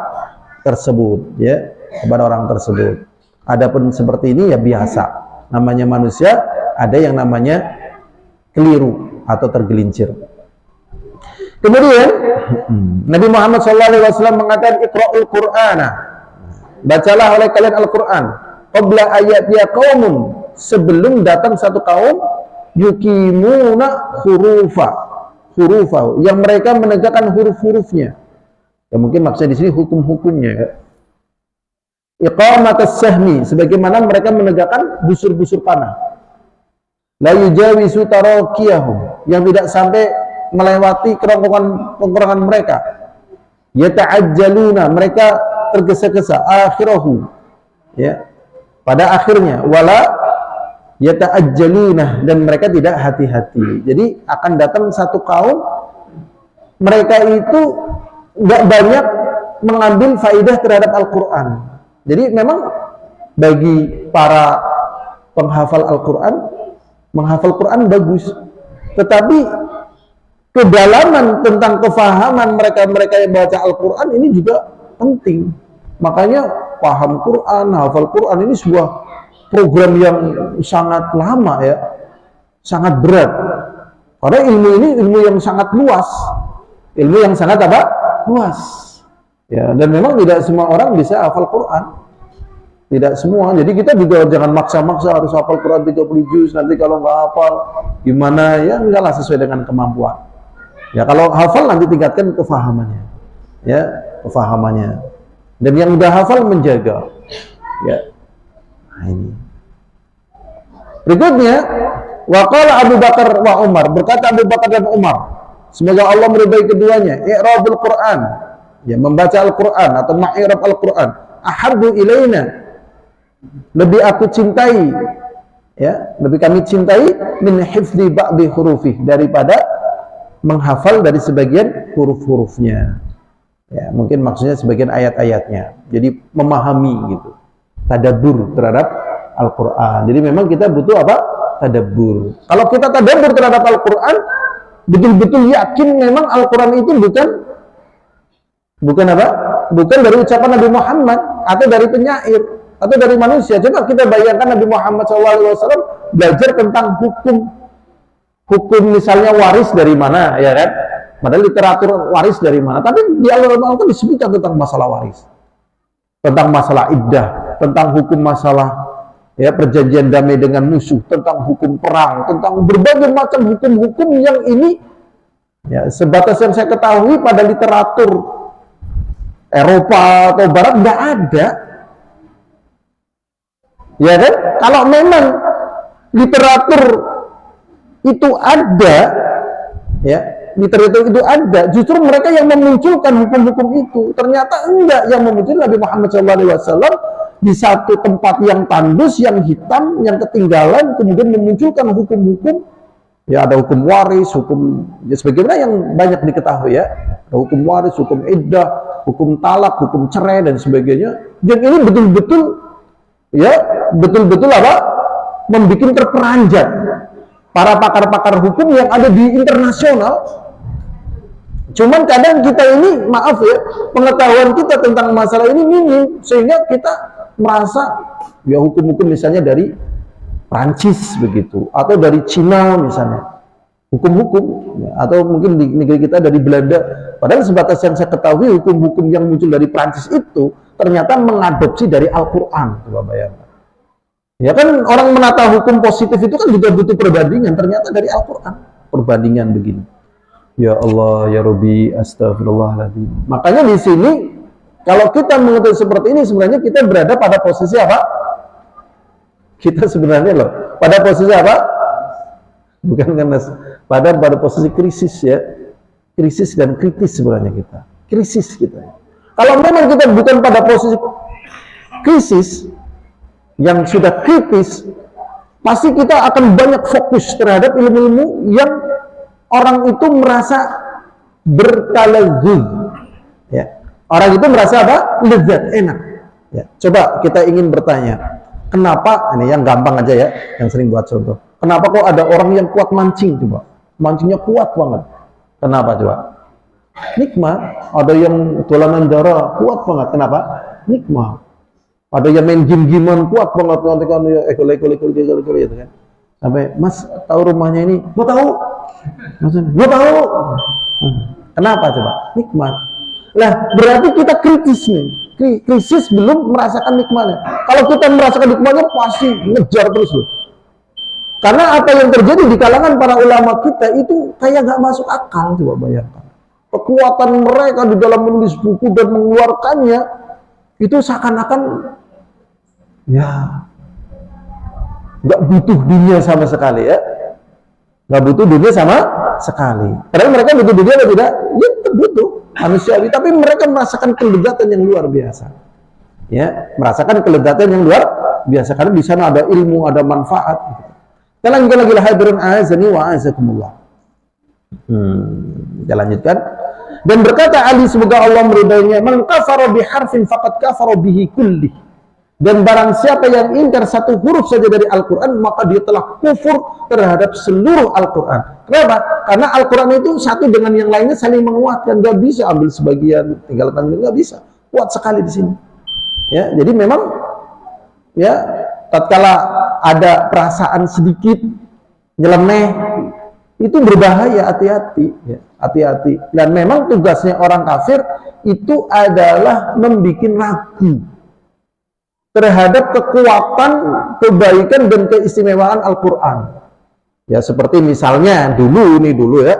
tersebut, ya, kepada orang tersebut. Adapun seperti ini ya biasa. Namanya manusia, ada yang namanya keliru atau tergelincir. Kemudian Nabi Muhammad SAW mengatakan Iqra'ul Qur'ana, bacalah oleh kalian Al-Quran qabla ayatnya qaumun, sebelum datang satu kaum yukimuna hurufa yang mereka menegakkan huruf-hurufnya. Ya mungkin maksudnya di sini hukum-hukumnya ya. Iqamatus sahmi, sebagaimana mereka menegakkan busur-busur panah. La yujawisu tarakiyahum, yang tidak sampai melewati kerongkongan mereka. Yata'ajjaluna, mereka tergesa-gesa, akhirahu, ya, pada akhirnya, wala yata'ajjaluna, dan mereka tidak hati-hati. Jadi akan datang satu kaum, mereka itu nggak banyak mengambil faidah terhadap Al-Quran. Jadi memang bagi para penghafal Al-Quran, menghafal Quran bagus, tetapi kedalaman tentang kefahaman mereka yang baca Al-Quran ini juga penting. Makanya paham Quran, hafal Quran ini sebuah program yang sangat lama ya, sangat berat. Karena ilmu ini ilmu yang sangat luas, ilmu yang sangat apa? Luas. Ya, dan memang tidak semua orang bisa hafal Quran. Tidak semua. Jadi kita juga jangan maksa-maksa harus hafal Quran 30 juz, nanti kalau nggak hafal gimana ya, enggaklah, sesuai dengan kemampuan. Ya kalau hafal nanti tingkatkan kefahamannya. Ya, kefahamannya. Dan yang udah hafal menjaga. Ya. Nah, ini. Berikutnya, waqala Abu Bakar wa Umar, berkata Abu Bakar dan Umar, semoga Allah meridai keduanya, i'rabul Quran, ya, membaca Al-Quran atau ma'irab Al-Quran, ahabbu ilaina, lebih aku cintai, ya, lebih kami cintai min hifdzi ba'di hurufi, daripada menghafal dari sebagian huruf-hurufnya. Ya, mungkin maksudnya sebagian ayat-ayatnya. Jadi memahami gitu. Tadabbur terhadap Al-Quran. Jadi memang kita butuh apa? Tadabbur. Kalau kita tadabbur terhadap Al-Quran, betul-betul yakin memang Al-Quran itu bukan apa? Bukan dari ucapan Nabi Muhammad atau dari penyair atau dari manusia. Coba kita bayangkan Nabi Muhammad SAW belajar tentang hukum misalnya waris dari mana, ya kan? Padahal literatur waris dari mana? Tapi di Al-Quran itu disebutkan tentang masalah waris, tentang masalah iddah, tentang hukum masalah ya perjanjian damai dengan musuh, tentang hukum perang, tentang berbagai macam hukum-hukum yang ini ya sebatas yang saya ketahui pada literatur Eropa atau Barat nggak ada. Ya kan? Kalau memang literatur itu ada, ya, literatur itu ada, justru mereka yang memunculkan hukum-hukum itu. Ternyata enggak, yang memunculkan Nabi Muhammad SAW di satu tempat yang tandus, yang hitam, yang ketinggalan, kemudian memunculkan hukum-hukum. Ya, ada hukum waris, hukum ya sebagaimana yang banyak diketahui ya. Ada hukum waris, hukum iddah, hukum talak, hukum cerai dan sebagainya. Dan ini betul-betul ya, betul-betul apa? Membuat terperanjat para pakar-pakar hukum yang ada di internasional. Cuman kadang kita ini, maaf ya, pengetahuan kita tentang masalah ini minim, sehingga kita merasa ya hukum-hukum misalnya dari Prancis begitu, atau dari Cina misalnya, hukum-hukum, ya, atau mungkin di negeri kita dari Belanda. Padahal sebatas yang saya ketahui, hukum-hukum yang muncul dari Prancis itu ternyata mengadopsi dari Al-Quran. Coba bayangkan. Ya kan orang menata hukum positif itu kan juga butuh perbandingan, ternyata dari Al-Quran perbandingan begini. Ya Allah, ya Rabbi, astagfirullahaladzim. Makanya di sini kalau kita mengetahui seperti ini, sebenarnya kita berada pada posisi apa? Kita sebenarnya loh, pada posisi apa? Bukan karena pada posisi krisis ya, krisis dan kritis sebenarnya kita, krisis kita. Kalau memang kita bukan pada posisi krisis yang sudah kritis, pasti kita akan banyak fokus terhadap ilmu-ilmu yang orang itu merasa bertalazuz. Ya. Orang itu merasa apa? Lezat, enak. Ya. Coba kita ingin bertanya, kenapa, ini yang gampang aja ya, yang sering buat contoh. Kenapa kok ada orang yang kuat mancing coba? Mancingnya kuat banget. Kenapa coba? Nikmat. Ada yang dolanan darah kuat banget. Kenapa? Nikmat. Ada yang main game-gamean kuat banget ngontek-ngontek gitu kan. Sampai, Mas tahu rumahnya ini? Gua tahu. Gua tahu. Kenapa coba? Nikmat. Lah, berarti kita kritis nih. Krisis belum merasakan nikmatnya. Kalau kita merasakan nikmatnya pasti ngejar terus loh. Karena apa yang terjadi di kalangan para ulama kita itu kayak nggak masuk akal, coba bayangkan. Kekuatan mereka di dalam menulis buku dan mengeluarkannya itu seakan-akan ya nggak butuh dunia sama sekali ya, nggak butuh dunia sama sekali. Padahal mereka butuh dunia atau tidak? Ya butuh manusiawi, tapi mereka merasakan kelegatan yang luar biasa. Ya, merasakan kelegatan yang luar biasa karena di sana ada ilmu, ada manfaat. Kita lanjutkan hadirin azani wa azakumullah. Kita lanjutkan. Dan berkata Ali, semoga Allah meridainya, man kafara biharfin faqad kafara bihi kulli. Dan barang siapa yang ingkar satu huruf saja dari Al-Quran, maka dia telah kufur terhadap seluruh Al-Quran. Kenapa? Karena Al-Quran itu satu dengan yang lainnya saling menguatkan. Gak bisa ambil sebagian, tinggalkan, gak bisa. Kuat sekali di sini. Ya, jadi memang ya tatkala ada perasaan sedikit nyeleneh itu berbahaya, hati-hati ya, hati-hati. Dan memang tugasnya orang kafir itu adalah membuat ragu terhadap kekuatan, kebaikan dan keistimewaan Al-Quran. Ya seperti misalnya dulu ya,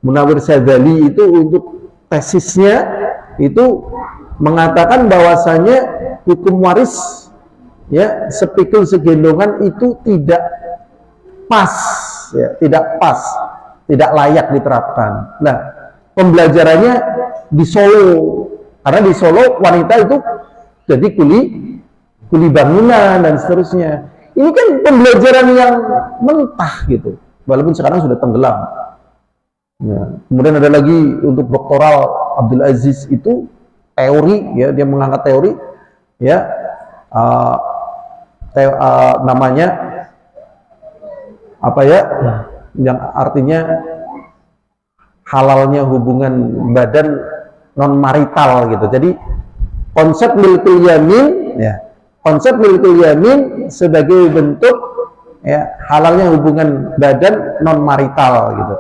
Munawwir Syadzali itu untuk tesisnya itu mengatakan bahwasanya hukum waris ya sepikul segendongan itu tidak pas ya, tidak pas, tidak layak diterapkan. Nah, pembelajarannya di Solo, karena di Solo wanita itu jadi kuli bangunan dan seterusnya. Ini kan pembelajaran yang mentah gitu, walaupun sekarang sudah tenggelam. Ya. Kemudian ada lagi untuk doktoral Abdul Aziz itu teori ya, dia mengangkat teori ya, namanya apa ya, yang artinya halalnya hubungan badan non marital gitu. Jadi konsep milkul yamin ya, konsep milkul yamin sebagai bentuk ya halalnya hubungan badan non marital gitu.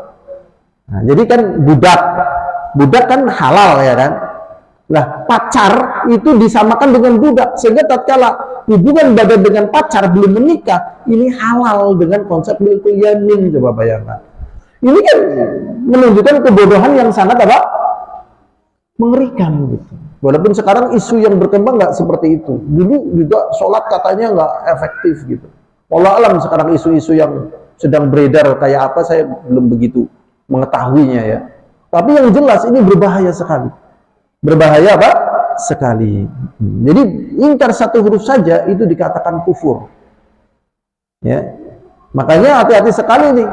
Nah, jadi kan budak kan halal ya kan. Lah pacar itu disamakan dengan budak, sehingga tatkala hubungan badan dengan pacar belum menikah ini halal dengan konsep milkul yamin. Coba bayangkan, ini kan menunjukkan kebodohan yang sangat apa? Mengerikan gitu. Walaupun sekarang isu yang berkembang nggak seperti itu. Dulu juga sholat katanya nggak efektif gitu. Wallah alam sekarang isu-isu yang sedang beredar kayak apa saya belum begitu mengetahuinya ya. Tapi yang jelas ini berbahaya sekali. Berbahaya apa? Sekali. Jadi ingkar satu huruf saja itu dikatakan kufur. Ya. Makanya hati-hati sekali nih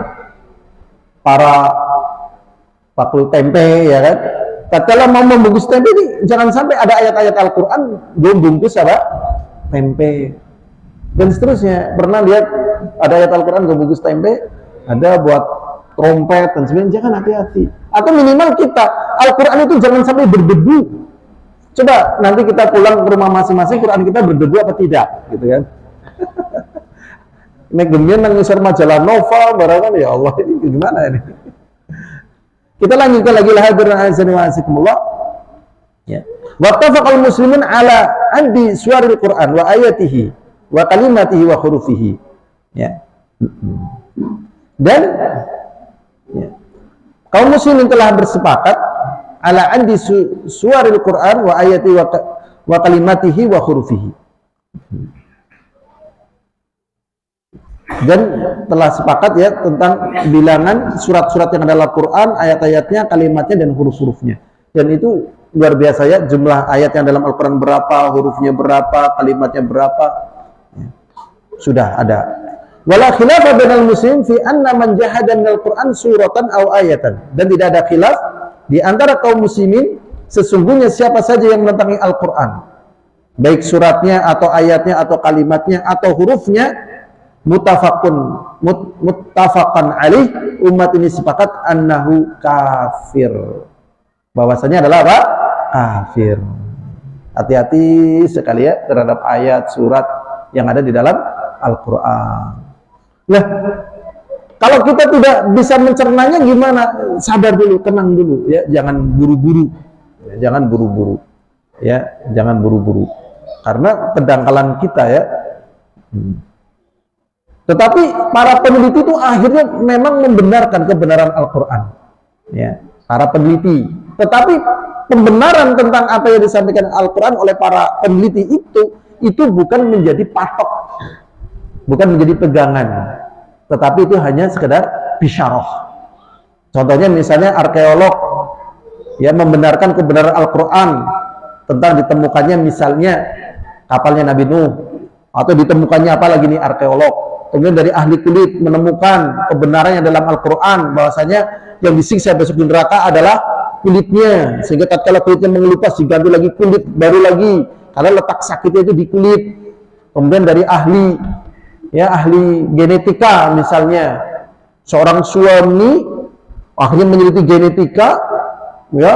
para pakul tempe ya kan. Tatkala mau membungkus tempe ini jangan sampai ada ayat-ayat Al-Qur'an belum bungkus apa? Tempe. Dan seterusnya. Pernah lihat ada ayat Al-Qur'an belum bungkus tempe, ada buat trompet dan sebagainya. Jangan, hati-hati. Atau minimal kita Al-Quran itu jangan sampai berdebu. Coba nanti kita pulang ke rumah masing-masing, Quran kita berdebu apa tidak, gitu kan? Nek gemian nang ngisor majalah Nova, barangkali ya Allah ini gimana ini? Kita lanjutkan lagi lah hadirin azani wa azikumullah. Ya. Wattafaqal muslimun ala andi suwaril Quran wa ayatihi wa kalimatihi wa hurufihi. Ya. Dan ya, kaum muslimin telah bersepakat ala andi suwaril Quran wa ayati wa kalimatihi wa hurufihi. Dan telah sepakat ya tentang bilangan surat-surat yang ada dalam Quran, ayat-ayatnya, kalimatnya dan huruf-hurufnya. Dan itu luar biasa ya, jumlah ayat yang dalam Al-Quran berapa, hurufnya berapa, kalimatnya berapa, ya, sudah ada. Wala khilafa bainal muslimin fi anna man jahada minal Qur'an suratan aw ayatan. Dan tidak ada khilaf di antara kaum muslimin sesungguhnya siapa saja yang menentangi Al-Qur'an, baik suratnya atau ayatnya atau kalimatnya atau hurufnya, muttafaqan alaih, umat ini sepakat annahu kafir. Bahwasanya adalah apa? Kafir. Hati-hati sekali ya terhadap ayat, surat yang ada di dalam Al-Quran. Nah, kalau kita tidak bisa mencernanya gimana? Sabar dulu, tenang dulu ya, jangan buru-buru. Ya, jangan buru-buru. Ya, jangan buru-buru. Karena kedangkalan kita ya. Tetapi para peneliti itu akhirnya memang membenarkan kebenaran Al-Quran. Ya, para peneliti. Tetapi pembenaran tentang apa yang disampaikan Al-Quran oleh para peneliti itu bukan menjadi patok, bukan menjadi pegangan, tetapi itu hanya sekedar bisyarah. Contohnya misalnya arkeolog ya membenarkan kebenaran Al-Quran tentang ditemukannya misalnya kapalnya Nabi Nuh, atau ditemukannya apa lagi nih arkeolog. Kemudian dari ahli kulit menemukan kebenarannya dalam Al-Quran bahwasanya yang disiksa besok di neraka adalah kulitnya, sehingga tatkala kulitnya mengelupas diganti lagi kulit baru lagi, karena letak sakitnya itu di kulit. Kemudian dari ahli genetika misalnya, seorang suami akhirnya meneliti genetika, ya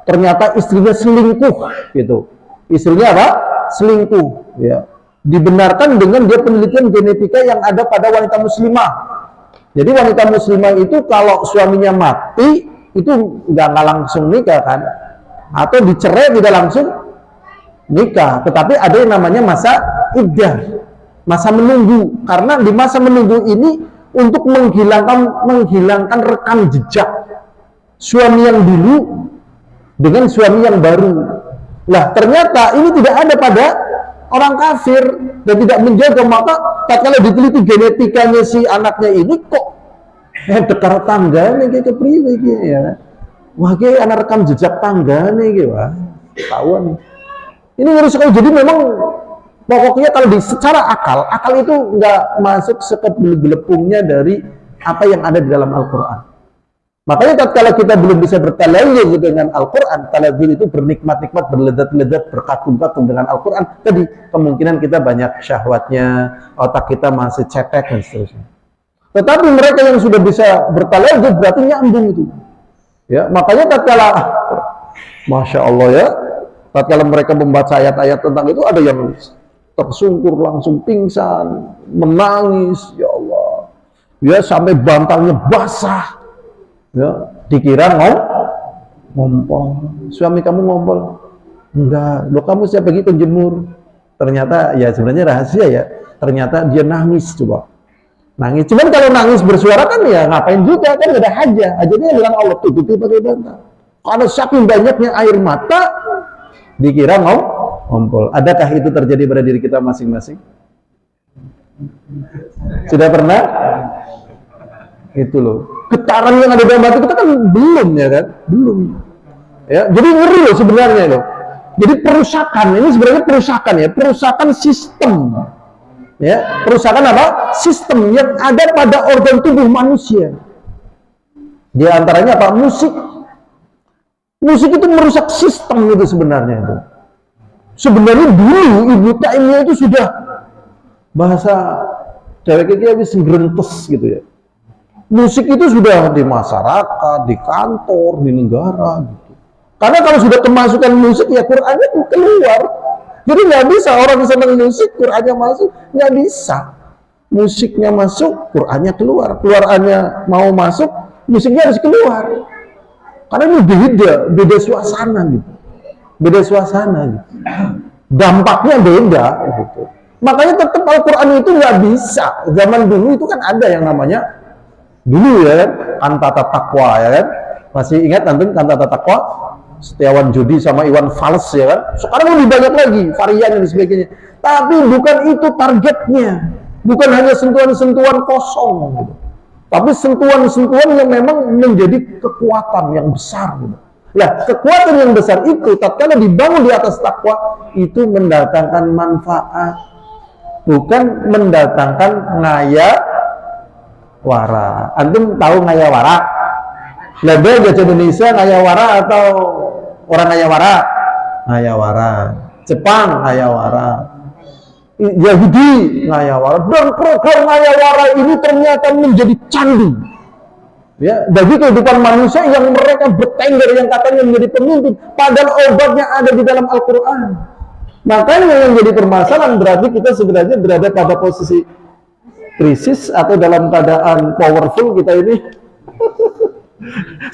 ternyata istrinya selingkuh, gitu. Istrinya apa? Selingkuh, ya. Dibenarkan dengan dia penelitian genetika yang ada pada wanita muslimah. Jadi wanita muslimah itu kalau suaminya mati itu nggak langsung nikah kan, atau dicerai tidak langsung nikah, tetapi ada yang namanya masa iddah, masa menunggu. Karena di masa menunggu ini untuk menghilangkan rekam jejak suami yang dulu dengan suami yang baru. Nah ternyata ini tidak ada pada orang kafir dan tidak menjaga, maka tatkala diteliti genetikanya si anaknya ini kok dekar tangga nih kayak kepriwe ya. Wah, kayak anak rekam jejak tangga nih gitu, wah, tahuan. Ini ngeri sekali. Jadi memang pokoknya kalau secara akal itu nggak masuk sekelep-gelepungnya dari apa yang ada di dalam Al-Quran. Makanya tatkala kita belum bisa bertalayul dengan Al-Quran, talayul itu bernikmat-nikmat, berledat-ledat, berkagum-kagum dengan Al-Quran, tadi kemungkinan kita banyak syahwatnya, otak kita masih cetek dan seterusnya. Tetapi mereka yang sudah bisa bertalayul berarti nyambung itu. Ya, makanya tatkala Masya Allah ya, tatkala mereka membaca ayat-ayat tentang itu, ada yang tersungkur langsung pingsan, menangis, ya Allah, ya sampai bantalnya basah, ya dikira ngompol. Suami kamu ngompol? Enggak. Loh kamu siapa gitu jemur? Ternyata ya sebenarnya rahasia ya. Ternyata dia nangis, coba. Nangis. Cuman kalau nangis bersuara kan ya ngapain juga kan, nggak ada hajah. Hajahnya bilang Allah tutupi pakai bantal. Karena saking banyaknya air mata dikira ngompol. Adakah itu terjadi pada diri kita masing-masing? Sudah pernah? Itu loh. Getaran yang ada dalam hati kita kan belum ya kan? Belum. Ya, jadi ngeri loh sebenarnya loh. Jadi perusakan ini sebenarnya perusakan ya, perusakan sistem. Ya, perusakan apa? Sistem yang ada pada organ tubuh manusia. Di antaranya apa? Musik. Musik itu merusak sistem itu sebenarnya itu. Sebenarnya dulu Ibu Taimiyah itu sudah bahasa cewek kayak habis ngerentes gitu ya. Musik itu sudah di masyarakat, di kantor, di negara gitu. Karena kalau sudah kemasukan musik ya Qur'annya itu keluar. Jadi nggak bisa orang senang musik, Qur'annya masuk, nggak bisa. Musiknya masuk, Qur'annya keluar. Qur'annya mau masuk, musiknya harus keluar. Karena ini beda suasana gitu. Beda suasana gitu. Dampaknya beda gitu. Makanya tetap Al-Quran itu nggak bisa. Zaman dulu itu kan ada yang namanya dulu ya kantata takwa ya kan. Masih ingat nanti kantata takwa? Setiawan Judi sama Iwan Fals ya kan. Sekarang lebih banyak lagi varian dan sebagainya. Tapi bukan itu targetnya. Bukan hanya sentuhan-sentuhan kosong gitu. Tapi sentuhan-sentuhan yang memang menjadi kekuatan yang besar gitu. Nah, kekuatan yang besar itu tatkala dibangun di atas takwa itu mendatangkan manfaat, bukan mendatangkan ngayawara. Antum tahu ngayawara? Lebih bahasa Indonesia ngayawara atau orang ngayawara? Ngayawara. Jepang ngayawara. Yahudi ngayawara. Dan program ngayawara ini ternyata menjadi candu. Ya, bagi kehidupan manusia yang mereka bertengger yang katanya menjadi pemimpin, padahal obatnya ada di dalam Al-Quran. Makanya yang jadi permasalahan berarti kita sebenarnya berada pada posisi krisis atau dalam keadaan powerful kita ini.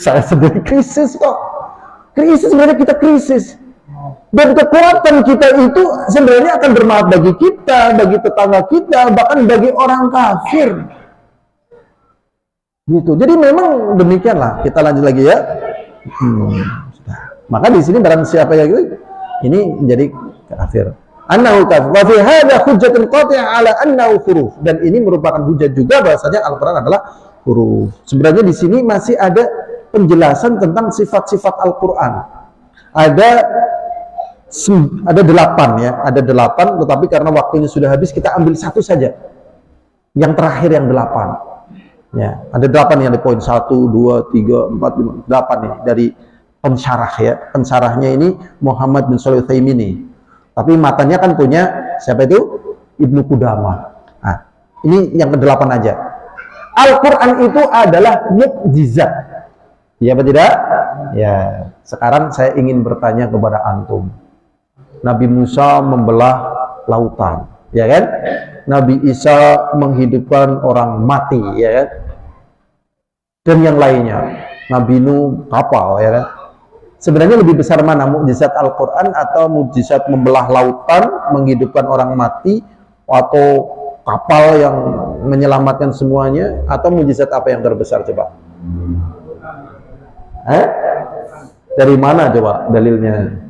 Saya sendiri krisis kok. Krisis sebenarnya kita krisis. Dan kekuatan kita itu sebenarnya akan bermanfaat bagi kita, bagi tetangga kita, bahkan bagi orang kafir. Gitu. Jadi memang demikianlah. Kita lanjut lagi ya. Maka di sini barang siapa yang gitu, ini menjadi kafir. Annahu kafir. Wa fi hadza hujjatun qati'ah 'ala annahu huruf. Dan ini merupakan hujjah juga bahwasanya Al-Qur'an adalah huruf. Sebenarnya di sini masih ada penjelasan tentang sifat-sifat Al-Qur'an. Ada 8 ya, ada 8, tetapi karena waktunya sudah habis kita ambil satu saja. Yang terakhir yang 8. Ya, ada 8 yang di poin 1, 2, 3, 4, 5, 8 nih dari pensyarah ya. Pensyarahnya ini Muhammad bin Shalih Al-Utsaimin nih. Tapi matanya kan punya siapa itu? Ibnu Qudamah. Nah, ini yang ke-8 aja. Al-Qur'an itu adalah mukjizat. Ya apa tidak? Ya, sekarang saya ingin bertanya kepada antum. Nabi Musa membelah lautan, ya kan? Nabi Isa menghidupkan orang mati, ya kan? Dan yang lainnya, Nabi Nuh kapal, ya kan? Sebenarnya lebih besar mana, mukjizat Al-Quran atau mukjizat membelah lautan, menghidupkan orang mati, atau kapal yang menyelamatkan semuanya, atau mukjizat apa yang terbesar coba? Dari mana coba dalilnya?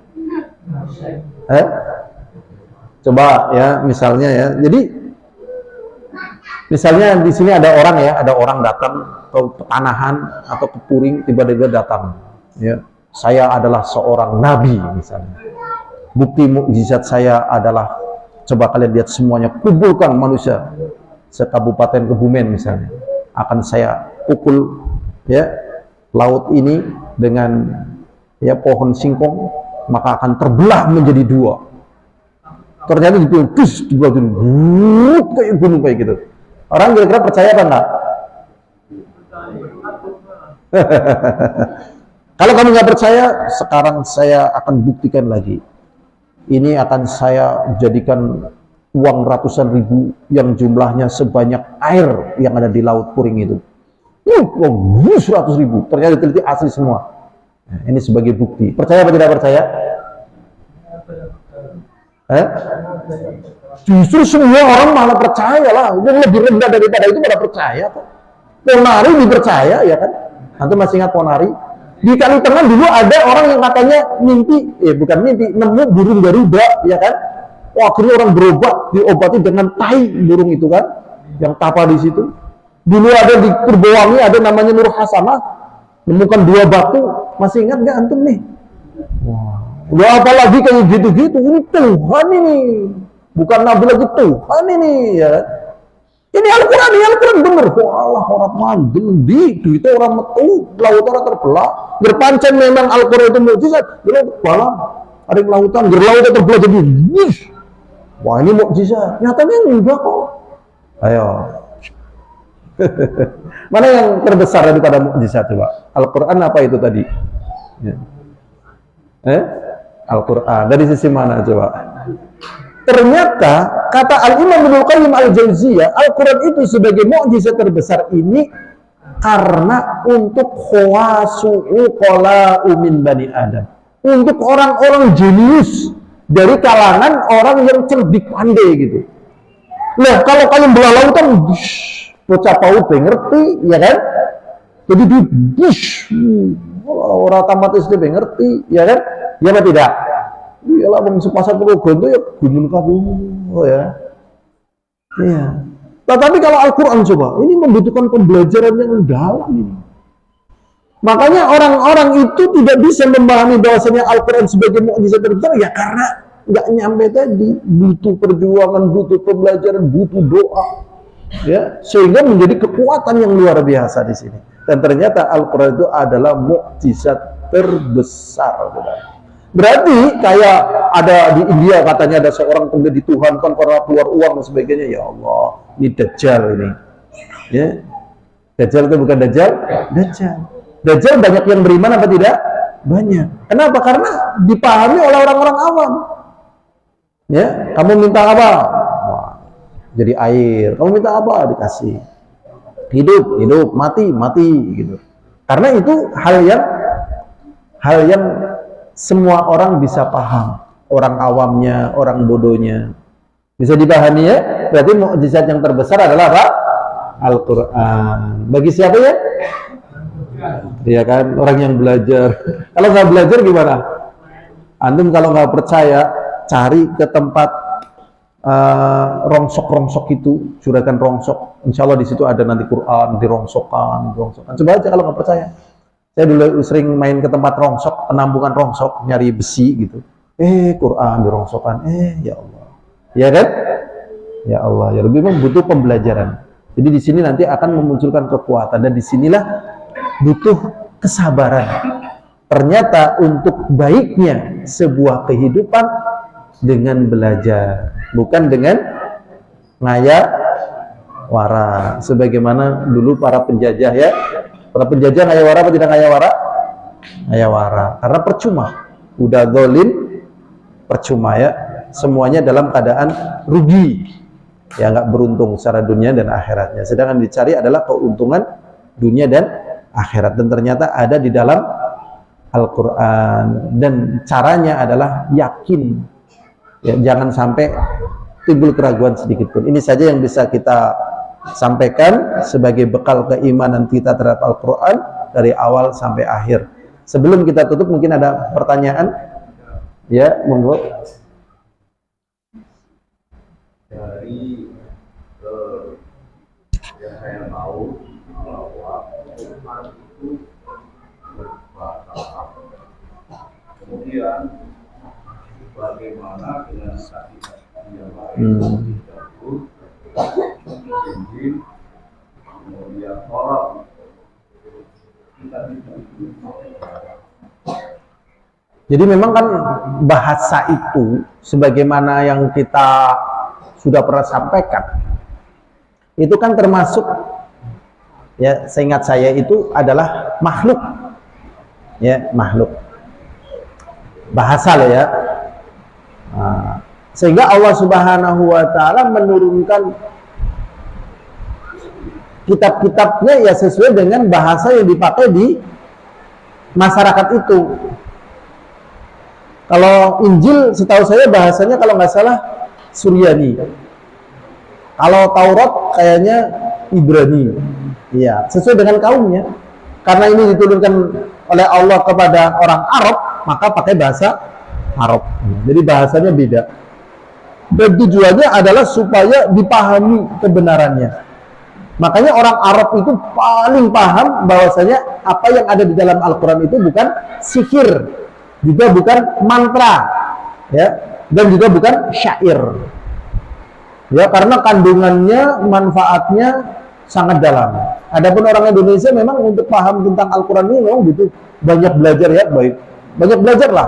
Coba ya, misalnya ya. Jadi misalnya di sini ada orang datang ke petanahan atau ke puring, tiba-tiba datang ya, saya adalah seorang nabi misalnya. Bukti mukjizat saya adalah, coba kalian lihat semuanya, kumpulkan manusia sekabupaten Kebumen misalnya, akan saya pukul ya laut ini dengan ya pohon singkong, maka akan terbelah menjadi 2. Ternyata dibuatin kayak gunung kayak gitu. Orang kira-kira percaya apa enggak? Kalau kamu nggak percaya, sekarang saya akan buktikan lagi. Ini akan saya jadikan uang ratusan ribu yang jumlahnya sebanyak air yang ada di laut Puring itu. Uang 100 ribu. Ternyata diteliti asli semua. Nah, ini sebagai bukti. Percaya apa tidak percaya? Justru semua orang malah percaya lah. Yang lebih rendah daripada itu pada percaya. Ponari dipercaya, ya kan? Nanti masih ingat Ponari? Di Kalimantan dulu ada orang yang katanya mimpi, bukan mimpi, nemu burung Garuda, ya kan? Wah, akhirnya orang berobat, diobati dengan tai burung itu kan, yang tapa di situ. Dulu ada di Purbowangi, ada namanya Nur Hasanah, nemukan 2 batu. Masih ingat nggak antum nih? Wah, udah apalagi kayak gitu-gitu, ini Tuhan ini, bukan Nabi lagi, Tuhan ini, ya kan? Ini Al-Quran bener. Oh Allah, orang mandel itu orang metu, laut orang terbelah. Berpancen memang Al-Quran itu mukjizat. Laut terbelah, ada yang lautan, lautnya terbelah jadi wush. Wah, ini mukjizat. Nyatanya enggak kok. Ayo. Mana yang terbesar daripada mukjizat coba? Al-Quran apa itu tadi? Ya. Al-Quran. Dari sisi mana coba? Ternyata kata Al-Imam Ibnu Qayyim Al-Jauziyah, Al-Quran itu sebagai mukjizat terbesar ini karena untuk khawasu'u qala'u min bani Adam, untuk orang-orang jenius dari kalangan orang yang cerdik pandai gitu. Nah, kalau kalian belah lautan, bocah PAUD ngerti, ya kan? Jadi di orang tamat SD ngerti, ya kan? Ya apa tidak? Iyalah, bang sepasar Purwogonto ya gunung kabung, oh ya. Iya. Tetapi kalau Al-Quran coba, ini membutuhkan pembelajaran yang dalam ini. Makanya orang-orang itu tidak bisa memahami bahwasanya Al-Quran sebagai mukjizat terbesar ya karena nggak nyampe tadi, butuh perjuangan, butuh pembelajaran, butuh doa, ya, sehingga menjadi kekuatan yang luar biasa di sini. Dan ternyata Al-Quran itu adalah mukjizat terbesar. Berarti kayak ada di India katanya ada seorang kemudian dituhankan karena keluar uang dan sebagainya. Ya Allah, ini Dajjal ini. Ya. Dajjal itu bukan Dajjal. Dajjal banyak yang beriman apa tidak? Banyak. Kenapa? Karena dipahami oleh orang-orang awam. Ya, kamu minta apa? Wah, jadi air. Kamu minta apa? Dikasih. Hidup, mati gitu. Karena itu hal yang semua orang bisa paham. Orang awamnya, orang bodohnya. Bisa dipahami ya? Berarti mukjizat yang terbesar adalah apa? Al-Quran. Bagi siapa ya? Iya kan? Orang yang belajar. Kalau nggak belajar gimana? Antum kalau nggak percaya, cari ke tempat rongsok-rongsok itu, juragan rongsok. Insya Allah di situ ada nanti Quran, dirongsokkan. Coba aja kalau nggak percaya. Saya dulu sering main ke tempat rongsok, penampungan rongsok, nyari besi gitu. Quran dirongsokkan. Ya Allah. Ya kan? Ya Allah. Ya lebih memang butuh pembelajaran. Jadi di sini nanti akan memunculkan kekuatan, dan disinilah butuh kesabaran. Ternyata untuk baiknya sebuah kehidupan dengan belajar, bukan dengan ngayawara. Sebagaimana dulu para penjajah ya, para penjajah ngayawara apa tidak ngayawara? Ngayawara. Karena percuma, udah zalim, percuma ya. Semuanya dalam keadaan rugi, ya nggak beruntung secara dunia dan akhiratnya. Sedangkan dicari adalah keuntungan dunia dan akhirat, dan ternyata ada di dalam Al-Quran, dan caranya adalah yakin. Ya, jangan sampai timbul keraguan sedikit pun. Ini saja yang bisa kita sampaikan sebagai bekal keimanan kita terhadap Al-Quran dari awal sampai akhir. Sebelum kita tutup, mungkin ada pertanyaan? Ya, monggo. Dari yang saya tahu bahwa Quran itu berbahasa Arab. Kemudian bagaimana dengan saksi-saksi yang lain, Zabur, Injil, kemudian Taurat, kita itu. Jadi memang kan bahasa itu sebagaimana yang kita sudah pernah sampaikan, itu kan termasuk, ya seingat saya itu adalah makhluk, ya makhluk bahasa loh ya. Sehingga Allah Subhanahu wa Ta'ala menurunkan kitab-kitabnya ya sesuai dengan bahasa yang dipakai di masyarakat itu. Kalau Injil setahu saya bahasanya kalau nggak salah Suryani. Kalau Taurat kayaknya Ibrani. Iya, sesuai dengan kaumnya. Karena ini diturunkan oleh Allah kepada orang Arab, maka pakai bahasa Arab. Jadi bahasanya beda. Dan tujuannya adalah supaya dipahami kebenarannya. Makanya orang Arab itu paling paham bahwasanya apa yang ada di dalam Al-Quran itu bukan sihir, juga bukan mantra, ya, dan juga bukan syair, ya, karena kandungannya, manfaatnya sangat dalam. Adapun orang Indonesia memang untuk paham tentang Al-Quran ini memang butuh banyak belajar ya, banyak belajar lah,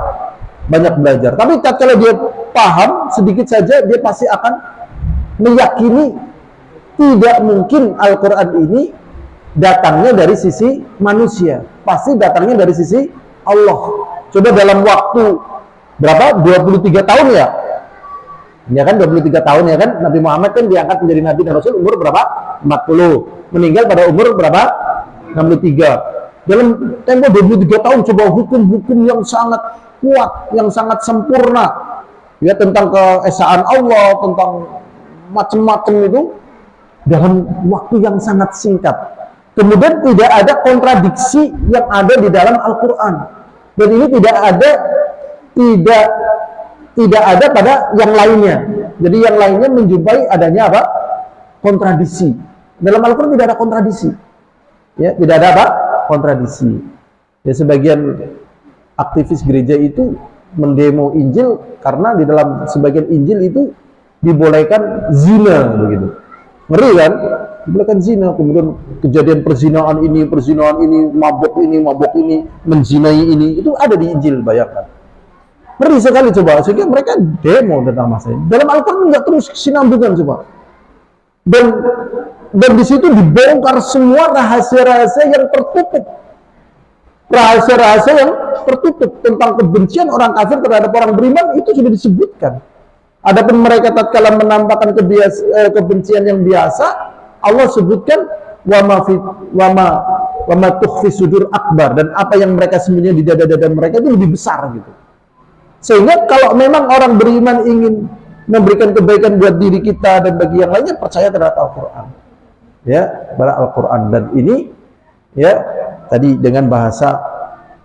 banyak belajar. Tapi kalau dia paham sedikit saja, dia pasti akan meyakini tidak mungkin Al-Quran ini datangnya dari sisi manusia, pasti datangnya dari sisi Allah. Coba dalam waktu berapa? 23 tahun ya? Ya kan 23 tahun ya kan? Nabi Muhammad kan diangkat menjadi Nabi dan Rasul umur berapa? 40. Meninggal pada umur berapa? 63. Dalam tempo 23 tahun coba hukum-hukum yang sangat kuat, yang sangat sempurna. Ya tentang keesaan Allah, tentang macam-macam itu dalam waktu yang sangat singkat. Kemudian tidak ada kontradiksi yang ada di dalam Al-Quran. Dan ini tidak ada pada yang lainnya. Jadi yang lainnya menjumpai adanya apa? Kontradisi. Dalam Al-Quran tidak ada kontradisi. Ya, tidak ada apa? Kontradisi. Ya, sebagian aktivis gereja itu mendemo Injil karena di dalam sebagian Injil itu dibolehkan zina begitu. Ngeri kan? Dibolehkan zina, kemudian kejadian perzinaan ini, mabuk ini, menzinai ini, itu ada di Injil, bayangkan. Ngeri sekali coba, sehingga mereka demo tentang masalah ini. Dalam Al-Quran nggak terus sinambungan coba. Dan di situ dibongkar semua rahasia-rahasia yang tertutup. Rahasia-rahasia yang tertutup tentang kebencian orang kafir terhadap orang beriman itu sudah disebutkan. Adapun mereka tatkala menampakkan kebencian yang biasa, Allah sebutkan wa ma tukhfi sudur akbar, dan apa yang mereka sembunyikan di dada-dada mereka itu lebih besar gitu. Sehingga kalau memang orang beriman ingin memberikan kebaikan buat diri kita dan bagi yang lainnya, percaya terhadap Al-Qur'an. Ya, kepada Al-Qur'an, dan ini ya tadi dengan bahasa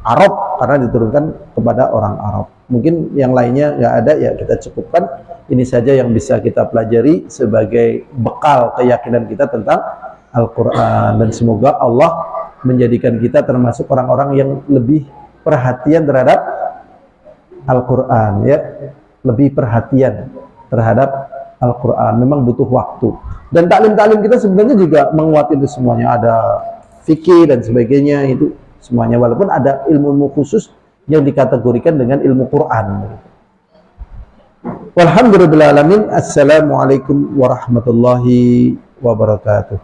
Arab karena diturunkan kepada orang Arab. Mungkin yang lainnya nggak ada, ya kita cukupkan. Ini saja yang bisa kita pelajari sebagai bekal keyakinan kita tentang Al-Quran, dan semoga Allah menjadikan kita termasuk orang-orang yang lebih perhatian terhadap Al-Quran, ya, lebih perhatian terhadap Al-Quran. Memang butuh waktu, dan taklim-taklim kita sebenarnya juga menguatkan itu semuanya. Ada fikih dan sebagainya, itu semuanya, walaupun ada ilmu-ilmu khusus yang dikategorikan dengan ilmu Quran. Walhamdulillahirabbil alamin. Assalamualaikum warahmatullahi wabarakatuh.